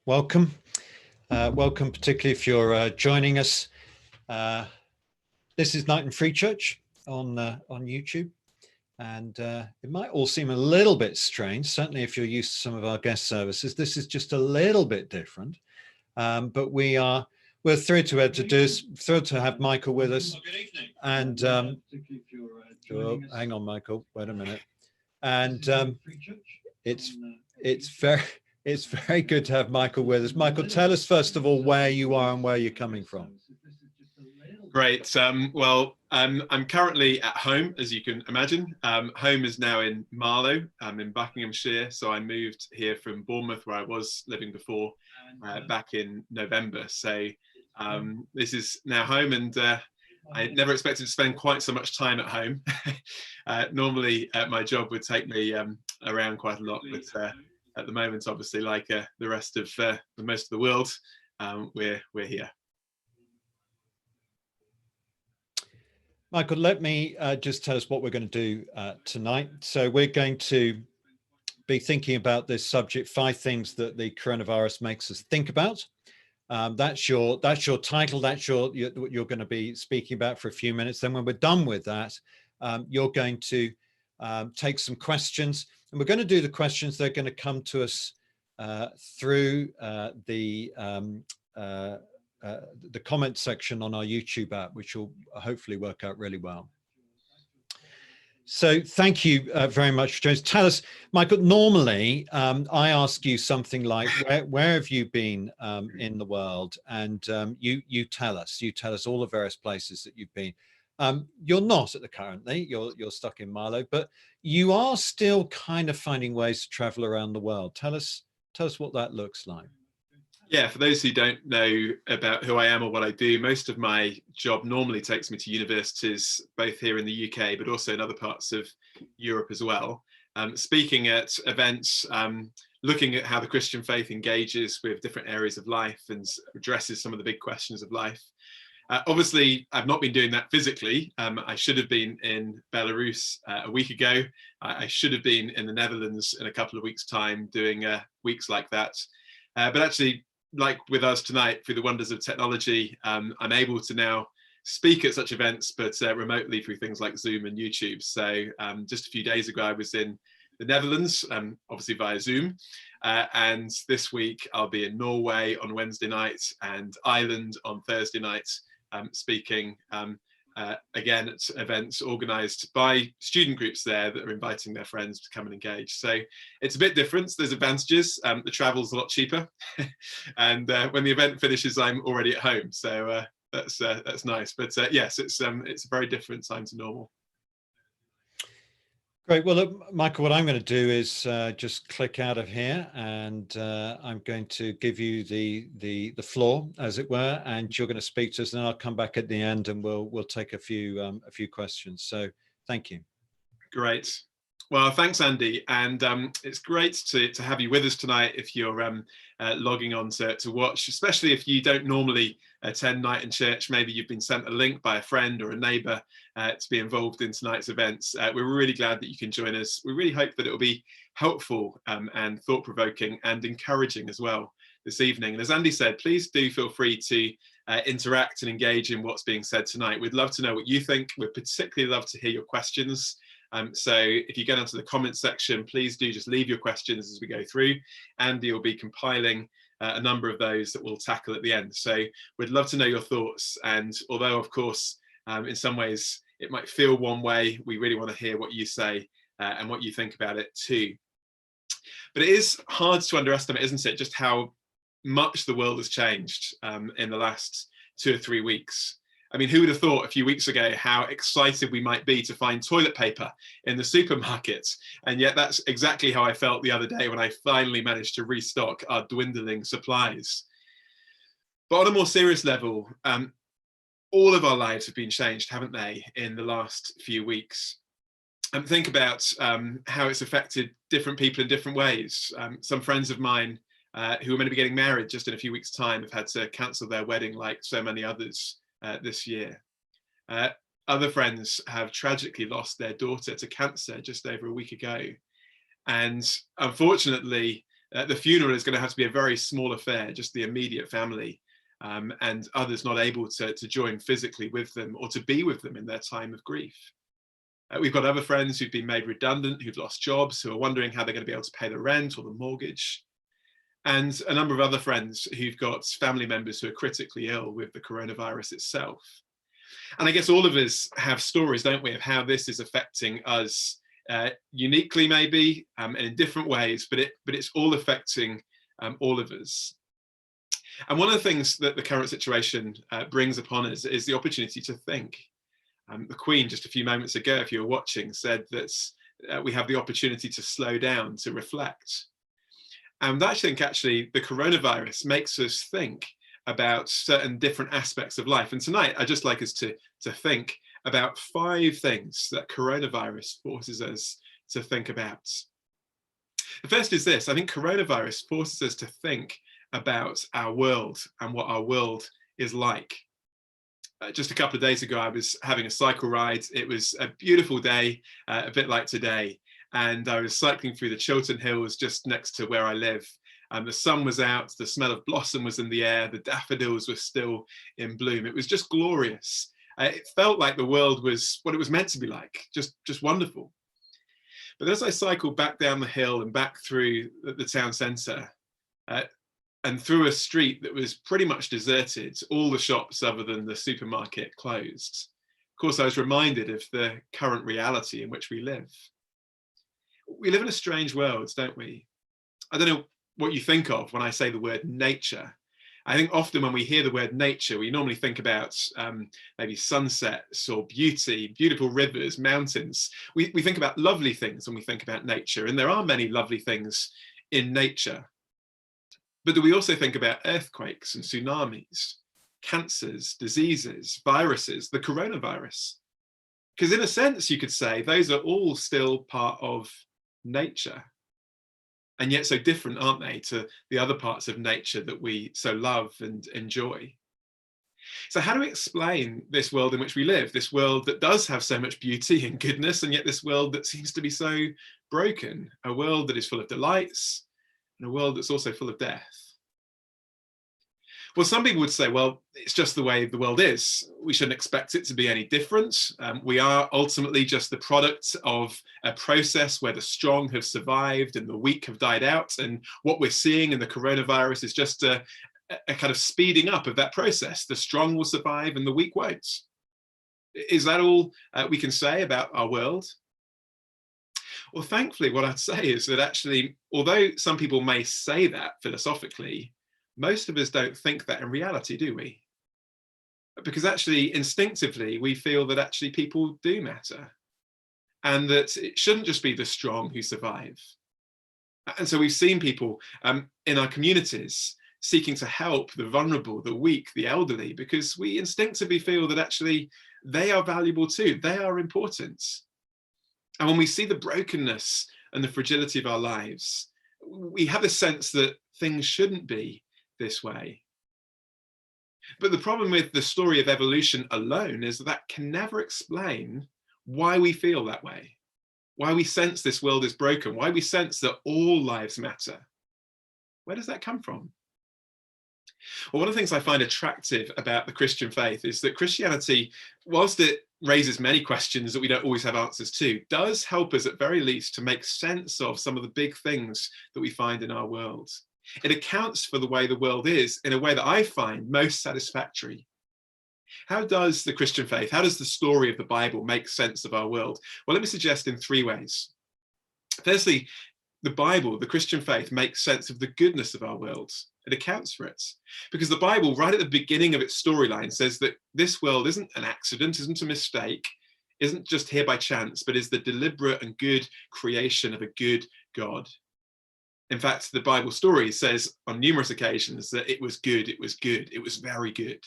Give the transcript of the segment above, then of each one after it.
Welcome. Welcome, particularly if you're joining us. This is Night and Free Church on YouTube, and it might all seem a little bit strange, certainly if you're used to some of our guest services. This is just a little bit different, but we're thrilled to be able to do this, thrilled to have Michael with us. And hang on, Michael, wait a minute. And it's very good to have Michael with us. Michael, tell us first of all where you are and where you're coming from. Great. Well, I'm currently at home, as you can imagine. Home is now in Marlow. I'm in Buckinghamshire, so I moved here from Bournemouth, where I was living before, back in November. So this is now home, and I never expected to spend quite so much time at home. Normally, my job would take me around quite a lot, but at the moment, obviously, like the rest of most of the world, we're here. Michael, let me just tell us what we're going to do tonight. So we're going to be thinking about this subject, 5 things that the coronavirus makes us think about. That's your title. That's what you're going to be speaking about for a few minutes. Then when we're done with that, you're going to take some questions, and we're going to do the questions. They're going to come to us through the comment section on our YouTube app, which will hopefully work out really well. So thank you very much for joining us. Tell us, Michael, normally I ask you something like, where have you been in the world? And you tell us all the various places that you've been. You're not currently, you're stuck in Marlow, but you are still kind of finding ways to travel around the world. Tell us what that looks like. Yeah, for those who don't know about who I am or what I do, most of my job normally takes me to universities, both here in the UK, but also in other parts of Europe as well. Speaking at events, looking at how the Christian faith engages with different areas of life and addresses some of the big questions of life. Obviously, I've not been doing that physically. I should have been in Belarus a week ago. I should have been in the Netherlands in a couple of weeks' time doing weeks like that. But actually, like with us tonight, through the wonders of technology, I'm able to now speak at such events, but remotely through things like Zoom and YouTube. So just a few days ago, I was in the Netherlands, obviously via Zoom. And this week, I'll be in Norway on Wednesday night and Ireland on Thursday night, speaking again at events organised by student groups there that are inviting their friends to come and engage. So it's a bit different. There's advantages. The travel's a lot cheaper, and when the event finishes, I'm already at home. So that's nice. But yes, it's a very different time to normal. Great. Well, look, Michael, what I'm going to do is just click out of here, and I'm going to give you the floor, as it were, and you're going to speak to us, and then I'll come back at the end, and we'll take a few questions. So, thank you. Great. Well, thanks, Andy, and it's great to have you with us tonight. If you're logging on to watch, especially if you don't normally attend Night in Church, maybe you've been sent a link by a friend or a neighbour to be involved in tonight's events. We're really glad that you can join us. We really hope that it will be helpful and thought-provoking and encouraging as well this evening. And as Andy said, please do feel free to interact and engage in what's being said tonight. We'd love to know what you think. We'd particularly love to hear your questions. So if you get onto the comments section, please do just leave your questions as we go through. Andy will be compiling a number of those that we'll tackle at the end. So we'd love to know your thoughts. And although, of course, in some ways it might feel one way, we really want to hear what you say and what you think about it too. But it is hard to underestimate, isn't it, just how much the world has changed in the last 2 or 3 weeks. I mean, who would have thought a few weeks ago how excited we might be to find toilet paper in the supermarket? And yet that's exactly how I felt the other day when I finally managed to restock our dwindling supplies. But on a more serious level, all of our lives have been changed, haven't they, in the last few weeks? And think about how it's affected different people in different ways. Some friends of mine who are meant to be getting married just in a few weeks' time have had to cancel their wedding like so many others this year. Other friends have tragically lost their daughter to cancer just over a week ago. And unfortunately, The funeral is going to have to be a very small affair, just the immediate family, and others not able to join physically with them or to be with them in their time of grief. We've got other friends who've been made redundant, who've lost jobs, who are wondering how they're going to be able to pay the rent or the mortgage. And a number of other friends who've got family members who are critically ill with the coronavirus itself. And I guess all of us have stories, don't we, of how this is affecting us uniquely, maybe, and in different ways, but it's all affecting all of us. And one of the things that the current situation brings upon us is the opportunity to think. The Queen, just a few moments ago, if you were watching, said that we have the opportunity to slow down, to reflect. And I think actually the coronavirus makes us think about certain different aspects of life. And tonight, I'd just like us to think about 5 things that coronavirus forces us to think about. The first is this: I think coronavirus forces us to think about our world and what our world is like. Just a couple of days ago, I was having a cycle ride. It was a beautiful day, a bit like today. And I was cycling through the Chiltern Hills just next to where I live. And the sun was out, the smell of blossom was in the air, the daffodils were still in bloom. It was just glorious. It felt like the world was what it was meant to be like, just wonderful. But as I cycled back down the hill and back through the town centre, and through a street that was pretty much deserted, all the shops other than the supermarket closed, of course, I was reminded of the current reality in which we live. We live in a strange world, don't we? I don't know what you think of when I say the word nature. I think often when we hear the word nature, we normally think about maybe sunsets or beauty, beautiful rivers, mountains. We think about lovely things when we think about nature, and there are many lovely things in nature. But do we also think about earthquakes and tsunamis, cancers, diseases, viruses, the coronavirus? Because in a sense, you could say those are all still part of nature. And yet so different, aren't they, to the other parts of nature that we so love and enjoy? So how do we explain this world in which we live, this world that does have so much beauty and goodness, and yet this world that seems to be so broken, a world that is full of delights, and a world that's also full of death? Well, some people would say, well, it's just the way the world is. We shouldn't expect it to be any different. We are ultimately just the product of a process where the strong have survived and the weak have died out. And what we're seeing in the coronavirus is just a kind of speeding up of that process. The strong will survive and the weak won't. Is that all we can say about our world? Well, thankfully, what I'd say is that actually, although some people may say that philosophically, most of us don't think that in reality, do we? Because actually, instinctively, we feel that actually people do matter, and that it shouldn't just be the strong who survive. And so we've seen people in our communities seeking to help the vulnerable, the weak, the elderly, because we instinctively feel that actually they are valuable too, they are important. And when we see the brokenness and the fragility of our lives, we have a sense that things shouldn't be this way. But the problem with the story of evolution alone is that can never explain why we feel that way, why we sense this world is broken, why we sense that all lives matter. Where does that come from? Well, one of the things I find attractive about the Christian faith is that Christianity, whilst it raises many questions that we don't always have answers to, does help us at very least to make sense of some of the big things that we find in our world. It accounts for the way the world is in a way that I find most satisfactory. How does the Christian faith, how does the story of the Bible make sense of our world? Well, let me suggest in 3 ways. Firstly, the Bible, the Christian faith, makes sense of the goodness of our world. It accounts for it. Because the Bible, right at the beginning of its storyline, says that this world isn't an accident, isn't a mistake, isn't just here by chance, but is the deliberate and good creation of a good God. In fact, the Bible story says on numerous occasions that it was good, it was good, it was very good.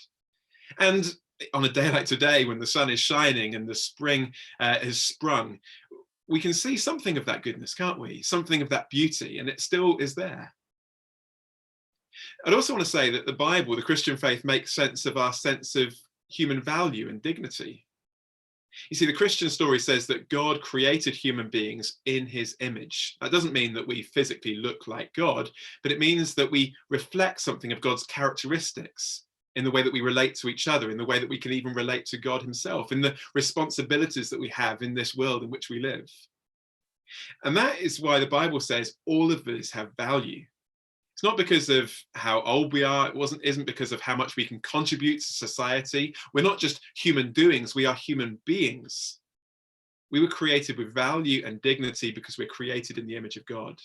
And on a day like today, when the sun is shining and the spring has sprung, we can see something of that goodness, can't we? Something of that beauty, and it still is there. I'd also want to say that the Bible, the Christian faith, makes sense of our sense of human value and dignity. You see, the Christian story says that God created human beings in his image. That doesn't mean that we physically look like God, but it means that we reflect something of God's characteristics in the way that we relate to each other, in the way that we can even relate to God himself, in the responsibilities that we have in this world in which we live. And that is why the Bible says all of us have value. It's not because of how old we are. Isn't because of how much we can contribute to society. We're not just human doings. We are human beings. We were created with value and dignity because we're created in the image of God.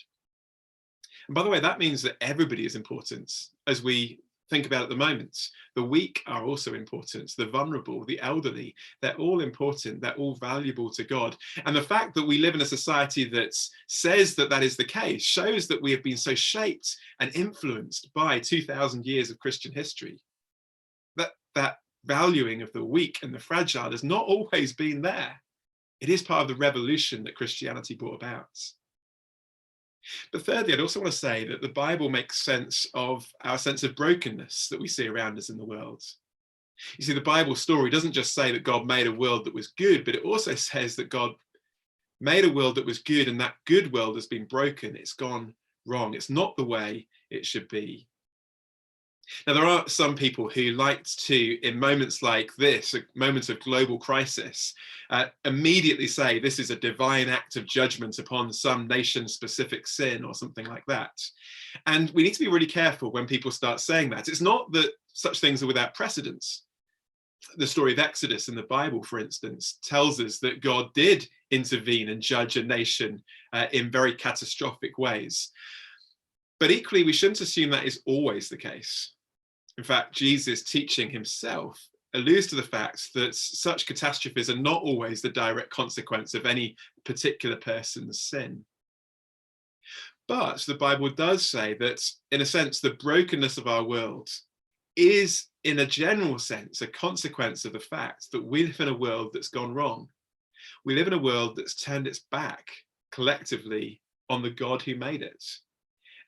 And by the way, that means that everybody is important, as we think about at the moment. The weak are also important. The vulnerable, the elderly, they're all important. They're all valuable to God. And the fact that we live in a society that says that that is the case shows that we have been so shaped and influenced by 2,000 years of Christian history. That valuing of the weak and the fragile has not always been there. It is part of the revolution that Christianity brought about. But thirdly, I'd also want to say that the Bible makes sense of our sense of brokenness that we see around us in the world. You see, the Bible story doesn't just say that God made a world that was good, but it also says that God made a world that was good, and that good world has been broken. It's gone wrong. It's not the way it should be. Now, there are some people who like to, in moments like this, moments of global crisis, immediately say this is a divine act of judgment upon some nation-specific sin or something like that. And we need to be really careful when people start saying that. It's not that such things are without precedence. The story of Exodus in the Bible, for instance, tells us that God did intervene and judge a nation in very catastrophic ways. But equally, we shouldn't assume that is always the case. In fact, Jesus' teaching himself alludes to the fact that such catastrophes are not always the direct consequence of any particular person's sin. But the Bible does say that, in a sense, the brokenness of our world is, in a general sense, a consequence of the fact that we live in a world that's gone wrong. We live in a world that's turned its back collectively on the God who made it.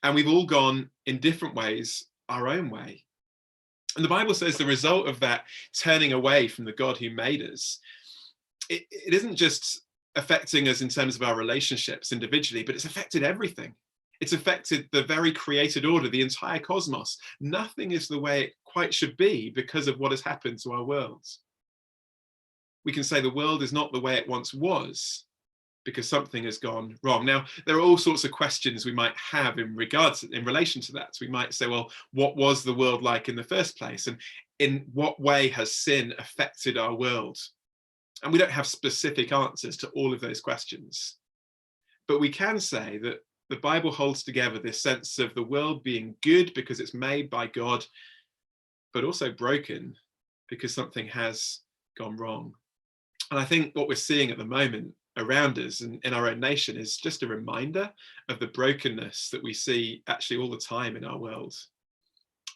And we've all gone in different ways our own way. And the Bible says the result of that turning away from the God who made us, it isn't just affecting us in terms of our relationships individually, but it's affected everything. It's affected the very created order, the entire cosmos. Nothing is the way it quite should be because of what has happened to our world. We can say the world is not the way it once was because something has gone wrong. Now, there are all sorts of questions we might have in relation to that. We might say, well, what was the world like in the first place? And in what way has sin affected our world? And we don't have specific answers to all of those questions. But we can say that the Bible holds together this sense of the world being good because it's made by God, but also broken because something has gone wrong. And I think what we're seeing at the moment around us and in our own nation is just a reminder of the brokenness that we see actually all the time in our world.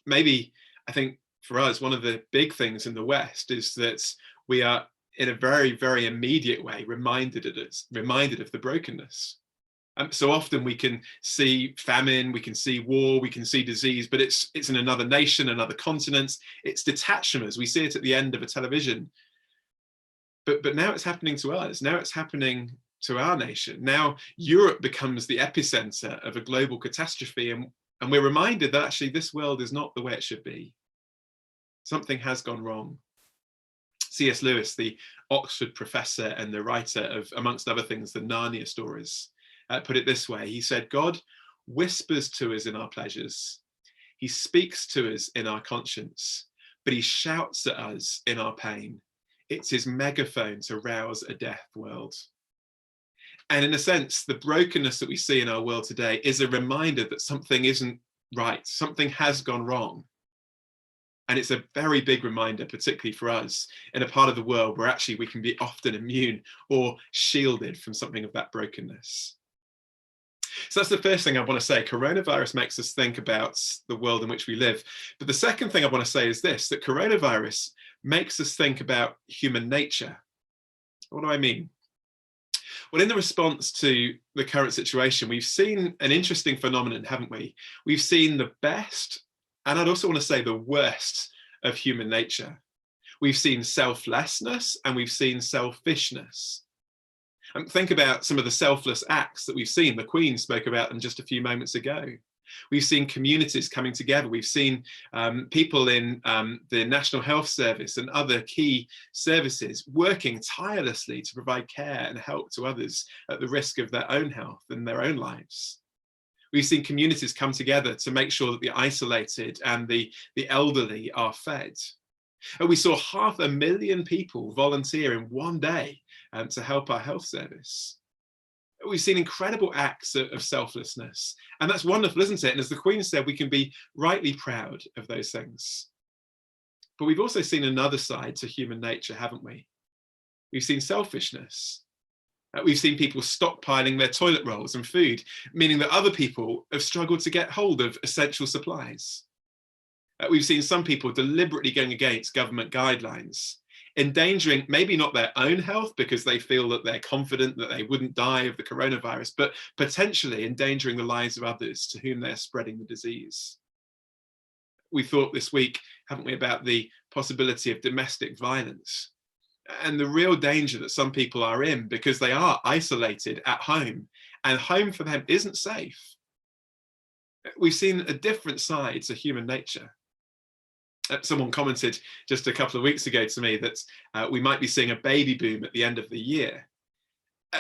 Maybe, I think for us, one of the big things in the West is that we are in a very, very immediate way reminded of the brokenness. So often we can see famine, we can see war, we can see disease, but it's in another nation, another continent. It's detached from us. We see it at the end of a television. But now it's happening to us. Now it's happening to our nation. Now Europe becomes the epicenter of a global catastrophe, and we're reminded that actually this world is not the way it should be. Something has gone wrong. C.S. Lewis, the Oxford professor and the writer of, amongst other things, the Narnia stories, put it this way. He said, God whispers to us in our pleasures. He speaks to us in our conscience, but he shouts at us in our pain. It's his megaphone to rouse a deaf world. And in a sense, the brokenness that we see in our world today is a reminder that something isn't right. Something has gone wrong. And it's a very big reminder, particularly for us, in a part of the world where actually we can be often immune or shielded from something of that brokenness. So that's the first thing I want to say. Coronavirus makes us think about the world in which we live. But the second thing I want to say is this, that coronavirus makes us think about human nature. What do I mean? Well, in the response to the current situation, we've seen an interesting phenomenon, haven't we? We've seen the best, and I'd also want to say the worst, of human nature. We've seen selflessness and we've seen selfishness. And think about some of the selfless acts that we've seen. The Queen spoke about them just a few moments ago. We've seen communities coming together. We've seen people in the National Health Service and other key services working tirelessly to provide care and help to others at the risk of their own health and their own lives. We've seen communities come together to make sure that the isolated and the elderly are fed. And we saw 500,000 people volunteer in one day to help our health service. We've seen incredible acts of selflessness, and that's wonderful, isn't it? And as the Queen said, we can be rightly proud of those things. But we've also seen another side to human nature, haven't we? We've seen selfishness. We've seen people stockpiling their toilet rolls and food, meaning that other people have struggled to get hold of essential supplies. We've seen some people deliberately going against government guidelines, endangering maybe not their own health because they feel that they're confident that they wouldn't die of the coronavirus, but potentially endangering the lives of others to whom they're spreading the disease. We thought this week, haven't we, about the possibility of domestic violence and the real danger that some people are in because they are isolated at home and home for them isn't safe. We've seen a different side to human nature. Someone commented just a couple of weeks ago to me that we might be seeing a baby boom at the end of the year.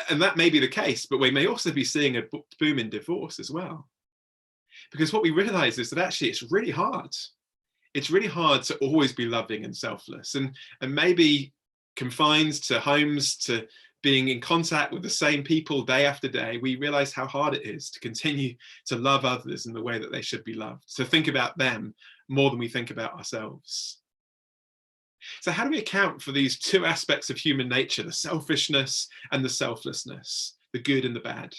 And that may be the case, but we may also be seeing a boom in divorce as well. Because what we realize is that actually it's really hard. It's really hard to always be loving and selfless and maybe confined to homes, to being in contact with the same people day after day. We realize how hard it is to continue to love others in the way that they should be loved, to think about them more than we think about ourselves. So how do we account for these two aspects of human nature, the selfishness and the selflessness, the good and the bad?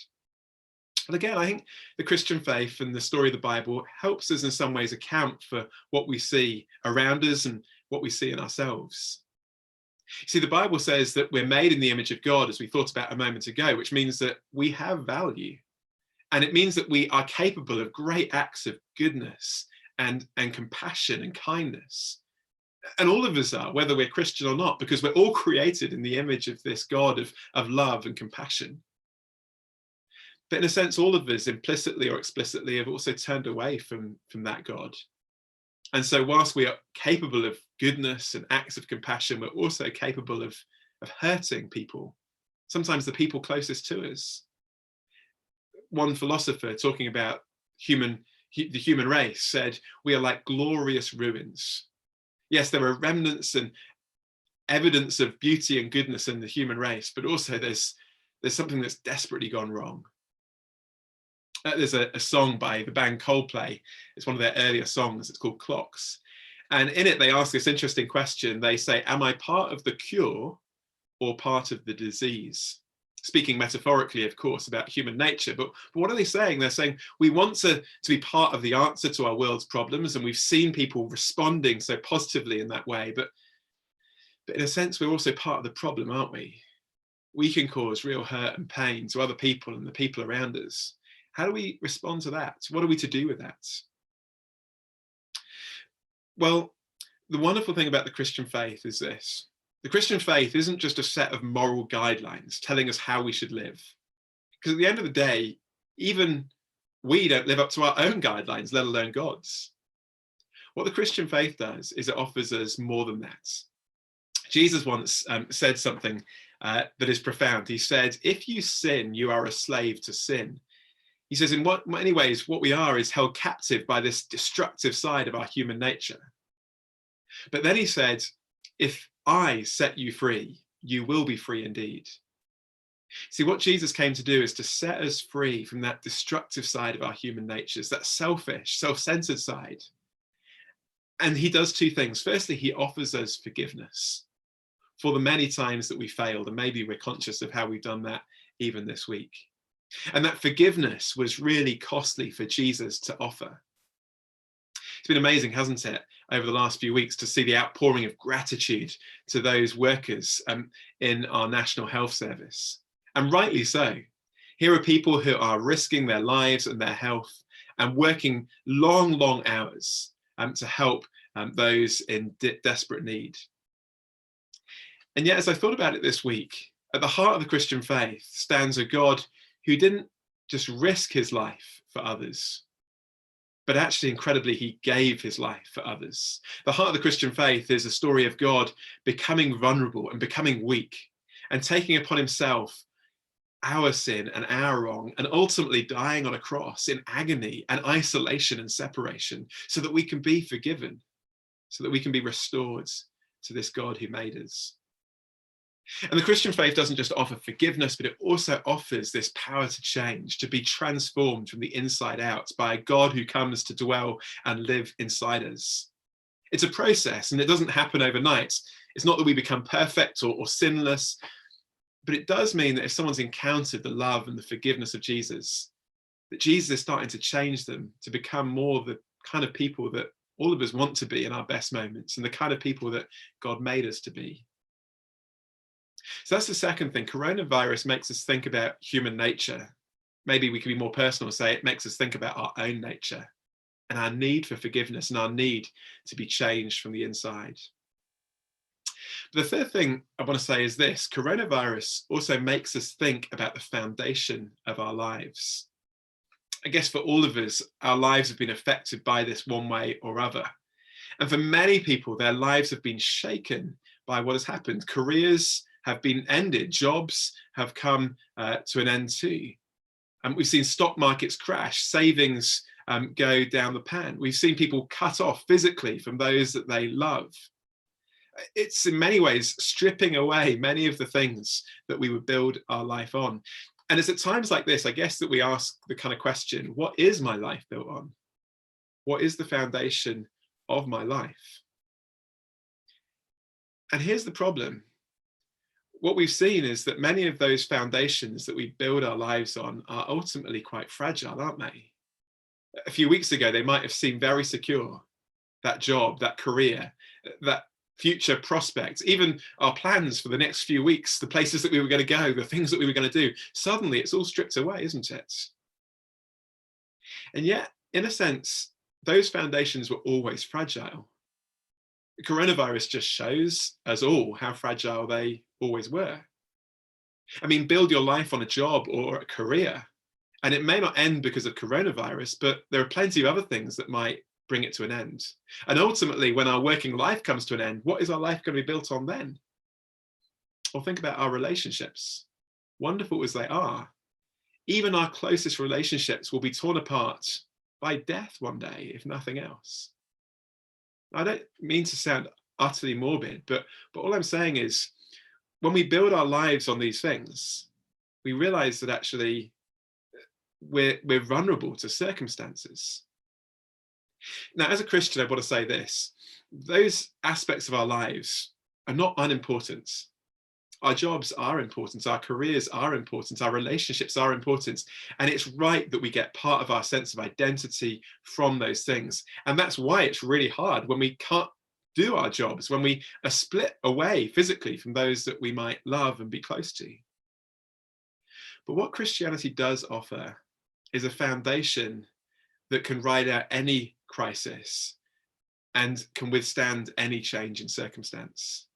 And again, I think the Christian faith and the story of the Bible helps us in some ways account for what we see around us and what we see in ourselves. See, the Bible says that we're made in the image of God, as we thought about a moment ago, which means that we have value. And it means that we are capable of great acts of goodness and compassion and kindness. And all of us are, whether we're Christian or not, because we're all created in the image of this God of love and compassion. But in a sense, all of us, implicitly or explicitly, have also turned away from that God. And so whilst we are capable of goodness and acts of compassion, we're also capable of hurting people, sometimes the people closest to us. One philosopher talking about the human race said, we are like glorious ruins. Yes, there are remnants and evidence of beauty and goodness in the human race, but also there's something that's desperately gone wrong. There's a song by the band Coldplay. It's one of their earlier songs. It's called Clocks. And in it, they ask this interesting question. They say, am I part of the cure or part of the disease? Speaking metaphorically, of course, about human nature. But what are they saying? They're saying we want to be part of the answer to our world's problems. And we've seen people responding so positively in that way. But in a sense, we're also part of the problem, aren't we? We can cause real hurt and pain to other people and the people around us. How do we respond to that? What are we to do with that? Well, the wonderful thing about the Christian faith is this. The Christian faith isn't just a set of moral guidelines telling us how we should live. Because at the end of the day, even we don't live up to our own guidelines, let alone God's. What the Christian faith does is it offers us more than that. Jesus once said something that is profound. He said, if you sin, you are a slave to sin. He says, in many ways, what we are is held captive by this destructive side of our human nature. But then he said, if I set you free, you will be free indeed. See, what Jesus came to do is to set us free from that destructive side of our human natures, that selfish, self-centered side. And he does two things. Firstly, he offers us forgiveness for the many times that we failed, and maybe we're conscious of how we've done that even this week. And that forgiveness was really costly for Jesus to offer. It's been amazing, hasn't it, over the last few weeks to see the outpouring of gratitude to those workers in our National Health Service. And rightly so. Here are people who are risking their lives and their health and working long, long hours to help those in desperate need. And yet, as I thought about it this week, at the heart of the Christian faith stands a God who didn't just risk his life for others, but actually, incredibly, he gave his life for others. The heart of the Christian faith is a story of God becoming vulnerable and becoming weak and taking upon himself our sin and our wrong, and ultimately dying on a cross in agony and isolation and separation so that we can be forgiven, so that we can be restored to this God who made us. And the Christian faith doesn't just offer forgiveness, but it also offers this power to change, to be transformed from the inside out by a God who comes to dwell and live inside us. It's a process, and it doesn't happen overnight. It's not that we become perfect or sinless, but it does mean that if someone's encountered the love and the forgiveness of Jesus, that Jesus is starting to change them to become more the kind of people that all of us want to be in our best moments, and the kind of people that God made us to be. So that's the second thing. Coronavirus makes us think about human nature. Maybe we can be more personal and say it makes us think about our own nature and our need for forgiveness and our need to be changed from the inside. But the third thing I want to say is this: coronavirus also makes us think about the foundation of our lives. I guess for all of us, our lives have been affected by this one way or other. And for many people, their lives have been shaken by what has happened. Careers have been ended, jobs have come to an end too. And we've seen stock markets crash, savings go down the pan. We've seen people cut off physically from those that they love. It's in many ways stripping away many of the things that we would build our life on. And it's at times like this, I guess, that we ask the kind of question, what is my life built on? What is the foundation of my life? And here's the problem. What we've seen is that many of those foundations that we build our lives on are ultimately quite fragile, aren't they? A few weeks ago, they might have seemed very secure. That job, that career, that future prospects, even our plans for the next few weeks, the places that we were going to go, the things that we were going to do. Suddenly, it's all stripped away, isn't it? And yet, in a sense, those foundations were always fragile. The coronavirus just shows us all how fragile they always were. I mean, build your life on a job or a career, and it may not end because of coronavirus, but there are plenty of other things that might bring it to an end. And ultimately, when our working life comes to an end, what is our life going to be built on then? Or think about our relationships. Wonderful as they are, even our closest relationships will be torn apart by death one day, if nothing else. I don't mean to sound utterly morbid, but all I'm saying is, when we build our lives on these things, we realize that actually we're vulnerable to circumstances. Now, as a Christian, I want to say this: those aspects of our lives are not unimportant. Our jobs are important, our careers are important, our relationships are important, and it's right that we get part of our sense of identity from those things. And that's why it's really hard when we can't do our jobs, when we are split away physically from those that we might love and be close to. But what Christianity does offer is a foundation that can ride out any crisis and can withstand any change in circumstance.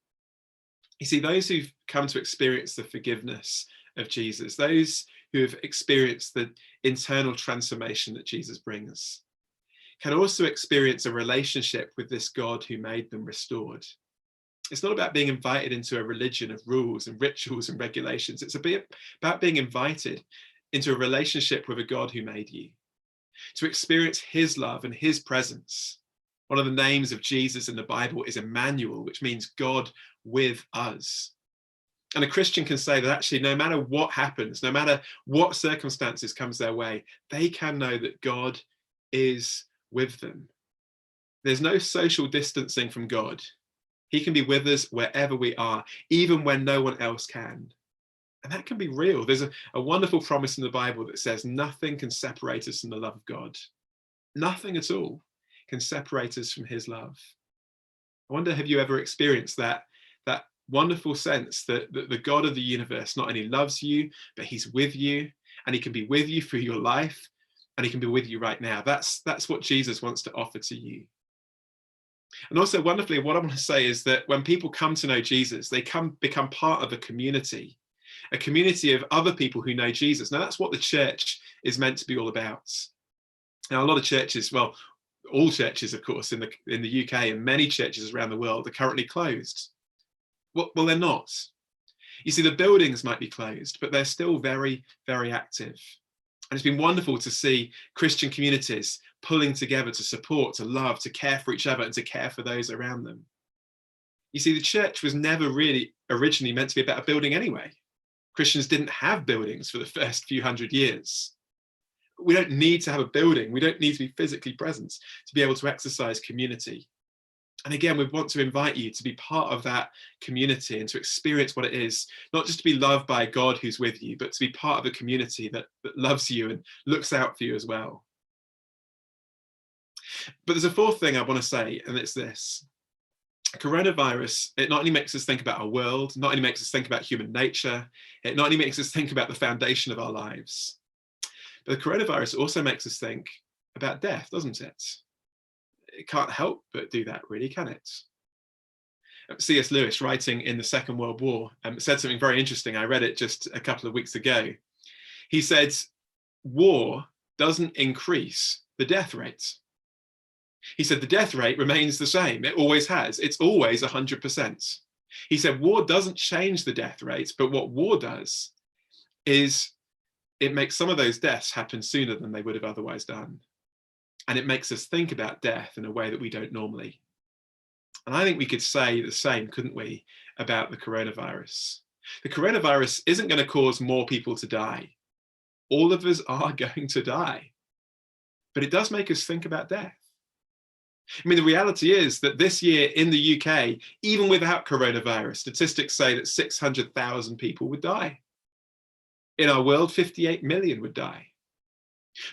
You see, those who've come to experience the forgiveness of Jesus, those who have experienced the internal transformation that Jesus brings, can also experience a relationship with this God who made them restored. It's not about being invited into a religion of rules and rituals and regulations. It's about being invited into a relationship with a God who made you, to experience his love and his presence. One of the names of Jesus in the Bible is Emmanuel, which means God with us. And a Christian can say that actually, no matter what happens, no matter what circumstances comes their way, they can know that God is with them. There's no social distancing from God. He can be with us wherever we are, even when no one else can. And that can be real. There's a wonderful promise in the Bible that says nothing can separate us from the love of God. Nothing at all can separate us from his love. I wonder, have you ever experienced that wonderful sense that the God of the universe not only loves you, but he's with you, and he can be with you through your life, and he can be with you right now. That's what Jesus wants to offer to you. And also wonderfully, what I want to say is that when people come to know Jesus, they become part of a community of other people who know Jesus. Now, that's what the church is meant to be all about. Now, a lot of churches, well, all churches, of course, in the UK and many churches around the world are currently closed. Well, they're not. You see, the buildings might be closed, but they're still very, very active. And it's been wonderful to see Christian communities pulling together to support, to love, to care for each other and to care for those around them. You see, the church was never really originally meant to be about a building anyway. Christians didn't have buildings for the first few hundred years. We don't need to have a building. We don't need to be physically present to be able to exercise community. And again, we want to invite you to be part of that community and to experience what it is, not just to be loved by a God who's with you, but to be part of a community that loves you and looks out for you as well. But there's a fourth thing I want to say, and it's this. Coronavirus, it not only makes us think about our world, not only makes us think about human nature, it not only makes us think about the foundation of our lives, but the coronavirus also makes us think about death, doesn't it? It can't help but do that, really, can it? C.S. Lewis, writing in the Second World War, said something very interesting. I read it just a couple of weeks ago. He said, war doesn't increase the death rate. He said the death rate remains the same. It always has. It's always 100%. He said war doesn't change the death rate, but what war does is it makes some of those deaths happen sooner than they would have otherwise done. And it makes us think about death in a way that we don't normally. And I think we could say the same, couldn't we, about the coronavirus? The coronavirus isn't going to cause more people to die. All of us are going to die. But it does make us think about death. I mean, the reality is that this year in the UK, even without coronavirus, statistics say that 600,000 people would die. In our world, 58 million would die.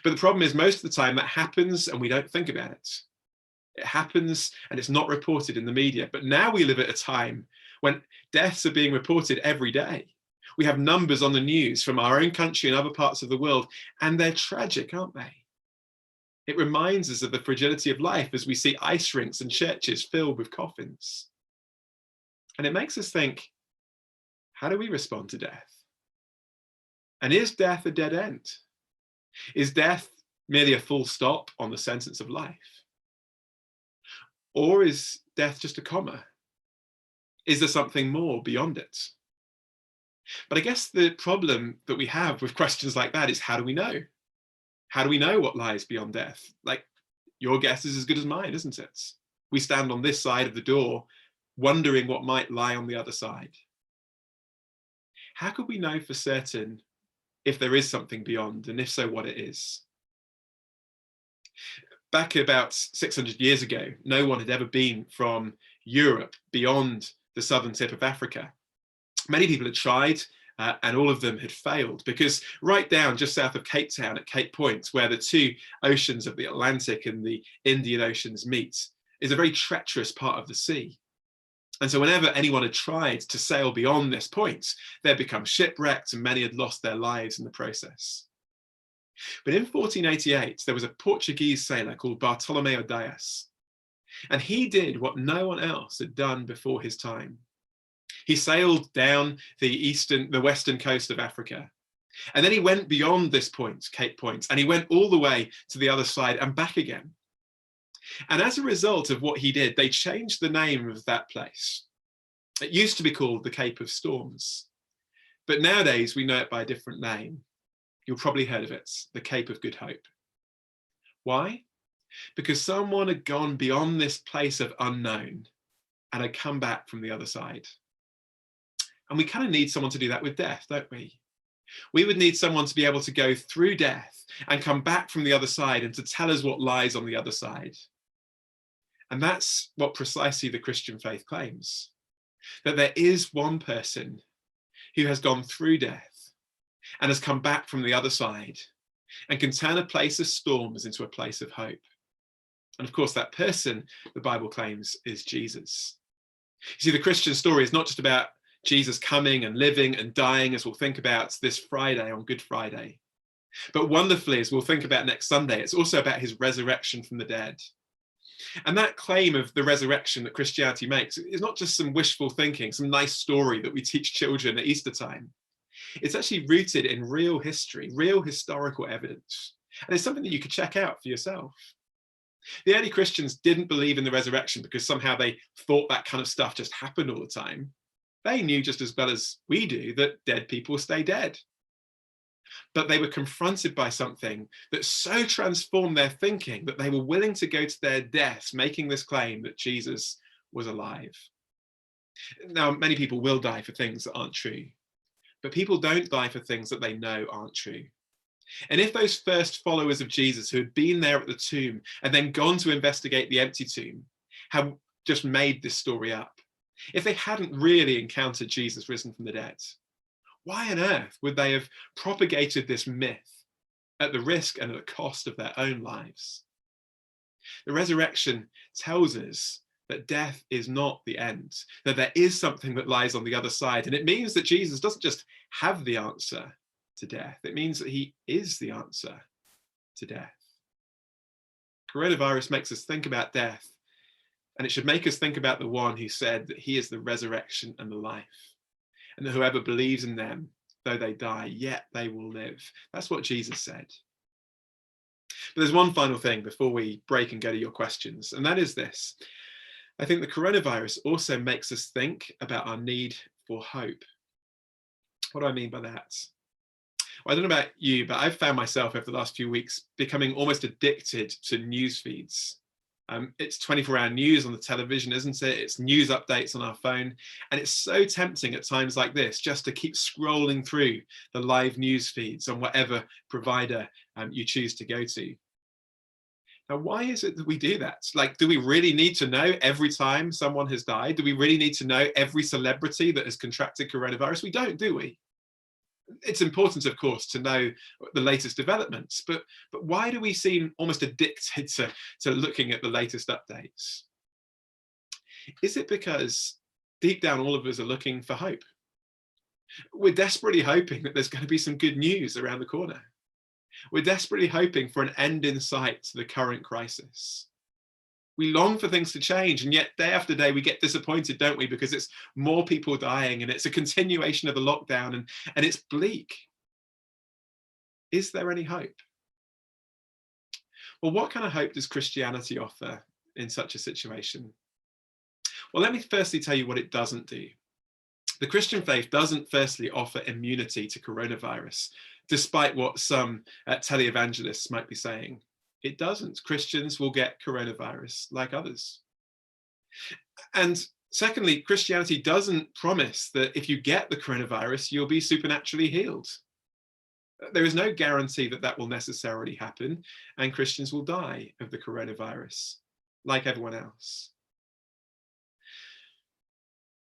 But the problem is most of the time that happens and we don't think about it. It happens and it's not reported in the media. But now we live at a time when deaths are being reported every day. We have numbers on the news from our own country and other parts of the world, and they're tragic, aren't they? It reminds us of the fragility of life as we see ice rinks and churches filled with coffins. And it makes us think, how do we respond to death? And is death a dead end? Is death merely a full stop on the sentence of life? Or is death just a comma? Is there something more beyond it? But I guess the problem that we have with questions like that is, how do we know? How do we know what lies beyond death? Like, your guess is as good as mine, isn't it? We stand on this side of the door, wondering what might lie on the other side. How could we know for certain if there is something beyond, and if so, what it is? Back about 600 years ago, no one had ever been from Europe beyond the southern tip of Africa. Many people had tried, and all of them had failed, because right down just south of Cape Town at Cape Point, where the two oceans of the Atlantic and the Indian Oceans meet, is a very treacherous part of the sea. And so whenever anyone had tried to sail beyond this point, they'd become shipwrecked and many had lost their lives in the process. But in 1488, there was a Portuguese sailor called Bartolomeu Dias, and he did what no one else had done before his time. He sailed down the western coast of Africa, and then he went beyond this point, Cape Point, and he went all the way to the other side and back again. And as a result of what he did, they changed the name of that place. It used to be called the Cape of Storms, but nowadays we know it by a different name. You've probably heard of it, the Cape of Good Hope. Why? Because someone had gone beyond this place of unknown and had come back from the other side. And we kind of need someone to do that with death, don't we? We would need someone to be able to go through death and come back from the other side and to tell us what lies on the other side. And that's what precisely the Christian faith claims, that there is one person who has gone through death and has come back from the other side and can turn a place of storms into a place of hope. And of course, that person, the Bible claims, is Jesus. You see, the Christian story is not just about Jesus coming and living and dying, as we'll think about this Friday on Good Friday. But wonderfully, as we'll think about next Sunday, it's also about his resurrection from the dead. And that claim of the resurrection that Christianity makes is not just some wishful thinking, some nice story that we teach children at Easter time. It's actually rooted in real history, real historical evidence. And it's something that you could check out for yourself. The early Christians didn't believe in the resurrection because somehow they thought that kind of stuff just happened all the time. They knew just as well as we do that dead people stay dead. But they were confronted by something that so transformed their thinking that they were willing to go to their deaths making this claim that Jesus was alive. Now, many people will die for things that aren't true, but people don't die for things that they know aren't true. And if those first followers of Jesus who had been there at the tomb and then gone to investigate the empty tomb had just made this story up, if they hadn't really encountered Jesus risen from the dead, why on earth would they have propagated this myth at the risk and at the cost of their own lives? The resurrection tells us that death is not the end, that there is something that lies on the other side. And it means that Jesus doesn't just have the answer to death, it means that he is the answer to death. Coronavirus makes us think about death, and it should make us think about the one who said that he is the resurrection and the life, and that whoever believes in them, though they die, yet they will live. That's what Jesus said. But there's one final thing before we break and go to your questions, and that is this. I think the coronavirus also makes us think about our need for hope. What do I mean by that? Well, I don't know about you, but I've found myself over the last few weeks becoming almost addicted to news feeds. It's 24-hour news on the television, isn't it? It's news updates on our phone. And it's so tempting at times like this just to keep scrolling through the live news feeds on whatever provider you choose to go to. Now, why is it that we do that? Like, do we really need to know every time someone has died? Do we really need to know every celebrity that has contracted coronavirus? We don't, do we? It's important, of course, to know the latest developments, but why do we seem almost addicted to looking at the latest updates? Is it because deep down all of us are looking for hope? We're desperately hoping that there's going to be some good news around the corner. We're desperately hoping for an end in sight to the current crisis. We long for things to change, and yet day after day we get disappointed, don't we? Because it's more people dying and it's a continuation of the lockdown and it's bleak. Is there any hope? Well, what kind of hope does Christianity offer in such a situation? Well, let me firstly tell you what it doesn't do. The Christian faith doesn't firstly offer immunity to coronavirus, despite what some televangelists might be saying. It doesn't. Christians will get coronavirus like others. And secondly, Christianity doesn't promise that if you get the coronavirus, you'll be supernaturally healed. There is no guarantee that that will necessarily happen, and Christians will die of the coronavirus like everyone else.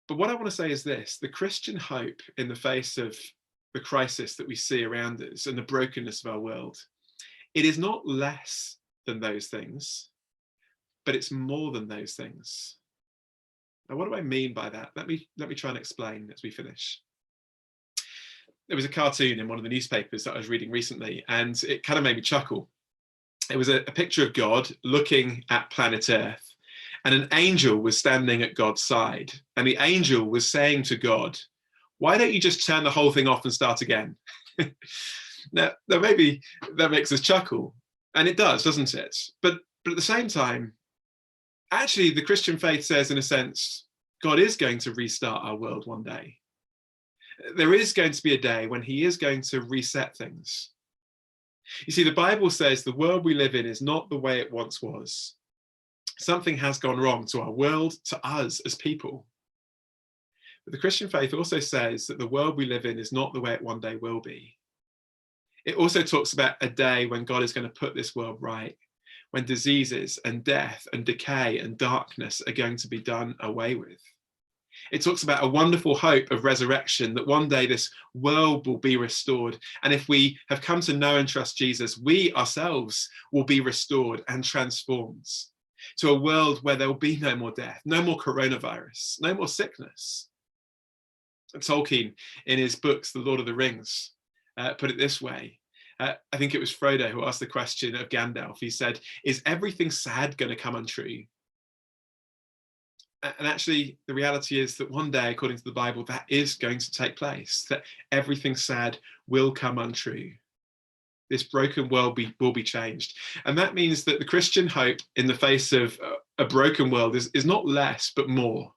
But what I want to say is this: the Christian hope in the face of the crisis that we see around us and the brokenness of our world, it is not less than those things, but it's more than those things. Now, what do I mean by that? Let me try and explain as we finish. There was a cartoon in one of the newspapers that I was reading recently, and it kind of made me chuckle. It was a picture of God looking at planet Earth, and an angel was standing at God's side, and the angel was saying to God, "Why don't you just turn the whole thing off and start again?" Now, maybe that makes us chuckle, and it does, doesn't it? But at the same time, actually, the Christian faith says, in a sense, God is going to restart our world one day. There is going to be a day when he is going to reset things. You see, the Bible says the world we live in is not the way it once was. Something has gone wrong to our world, to us as people. But the Christian faith also says that the world we live in is not the way it one day will be. It also talks about a day when God is going to put this world right, when diseases and death and decay and darkness are going to be done away with. It talks about a wonderful hope of resurrection, that one day this world will be restored. And if we have come to know and trust Jesus, we ourselves will be restored and transformed to a world where there will be no more death, no more coronavirus, no more sickness. Tolkien, in his books, The Lord of the Rings, put it this way: I think it was Frodo who asked the question of Gandalf. He said, is everything sad going to come untrue? And actually, the reality is that one day, according to the Bible, that is going to take place, that everything sad will come untrue. This broken world will be changed. And that means that the Christian hope in the face of a broken world is not less, but more.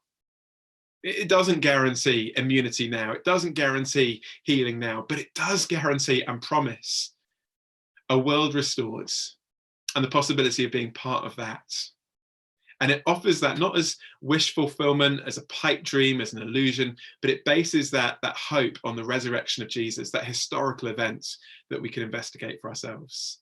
It doesn't guarantee immunity now. It doesn't guarantee healing now, but it does guarantee and promise a world restored and the possibility of being part of that. And it offers that not as wish fulfillment, as a pipe dream, as an illusion, but it bases that hope on the resurrection of Jesus, that historical event that we can investigate for ourselves.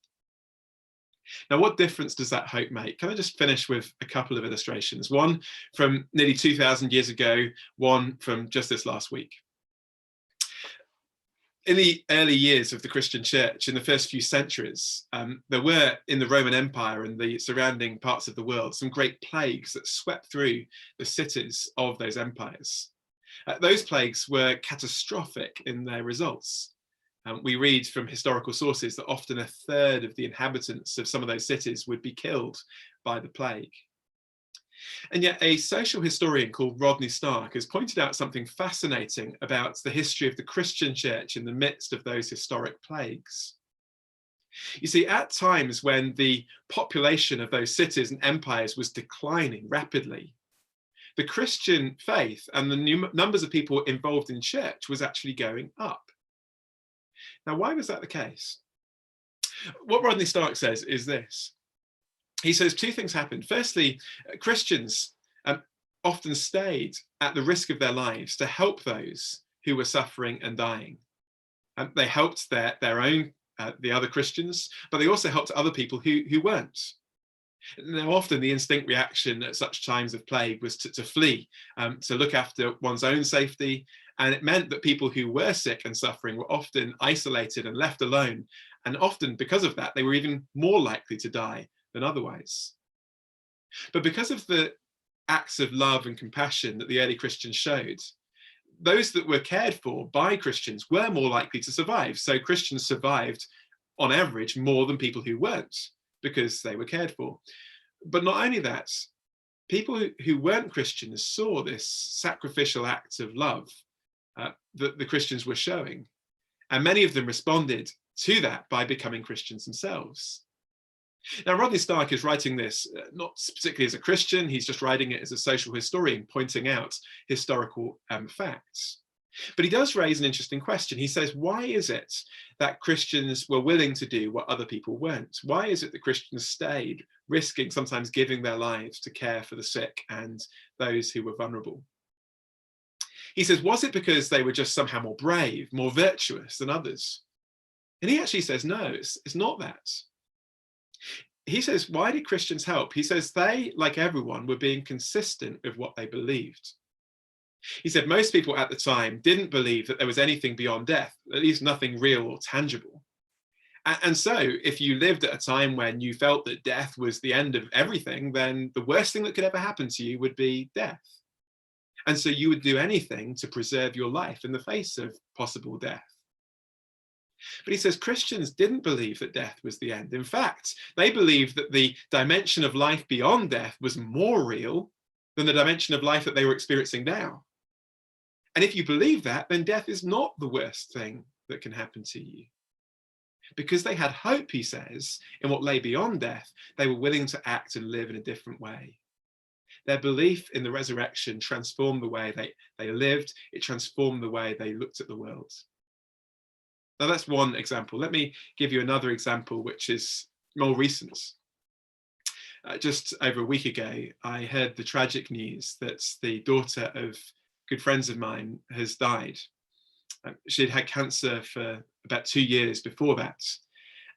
Now, what difference does that hope make? Can I just finish with a couple of illustrations? One from nearly 2,000 years ago, one from just this last week. In the early years of the Christian church, in the first few centuries, there were in the Roman Empire and the surrounding parts of the world some great plagues that swept through the cities of those empires. Those plagues were catastrophic in their results. We read from historical sources that often a third of the inhabitants of some of those cities would be killed by the plague. And yet a social historian called Rodney Stark has pointed out something fascinating about the history of the Christian church in the midst of those historic plagues. You see, at times when the population of those cities and empires was declining rapidly, the Christian faith and the numbers of people involved in church was actually going up. Now, why was that the case? What Rodney Stark says is this. He says two things happened. Firstly, Christians often stayed at the risk of their lives to help those who were suffering and dying. They helped their own, the other Christians, but they also helped other people who weren't. Now, often the instinct reaction at such times of plague was to flee, to look after one's own safety. And it meant that people who were sick and suffering were often isolated and left alone. And often because of that, they were even more likely to die than otherwise. But because of the acts of love and compassion that the early Christians showed, those that were cared for by Christians were more likely to survive. So Christians survived on average more than people who weren't, because they were cared for. But not only that, people who weren't Christians saw this sacrificial act of love that the Christians were showing. And many of them responded to that by becoming Christians themselves. Now, Rodney Stark is writing this not particularly as a Christian, he's just writing it as a social historian, pointing out historical facts. But he does raise an interesting question. He says, why is it that Christians were willing to do what other people weren't? Why is it that Christians stayed, risking, sometimes giving their lives to care for the sick and those who were vulnerable? He says, was it because they were just somehow more brave, more virtuous than others? And he actually says, no, it's not that. He says, why did Christians help? He says they, like everyone, were being consistent with what they believed. He said most people at the time didn't believe that there was anything beyond death, at least nothing real or tangible. And so if you lived at a time when you felt that death was the end of everything, then the worst thing that could ever happen to you would be death. And so you would do anything to preserve your life in the face of possible death. But he says Christians didn't believe that death was the end. In fact, they believed that the dimension of life beyond death was more real than the dimension of life that they were experiencing now. And if you believe that, then death is not the worst thing that can happen to you. Because they had hope, he says, in what lay beyond death, they were willing to act and live in a different way. Their belief in the resurrection transformed the way they lived. It transformed the way they looked at the world. Now, that's one example. Let me give you another example, which is more recent. Just over a week ago, I heard the tragic news that the daughter of good friends of mine has died. She'd had cancer for about 2 years before that.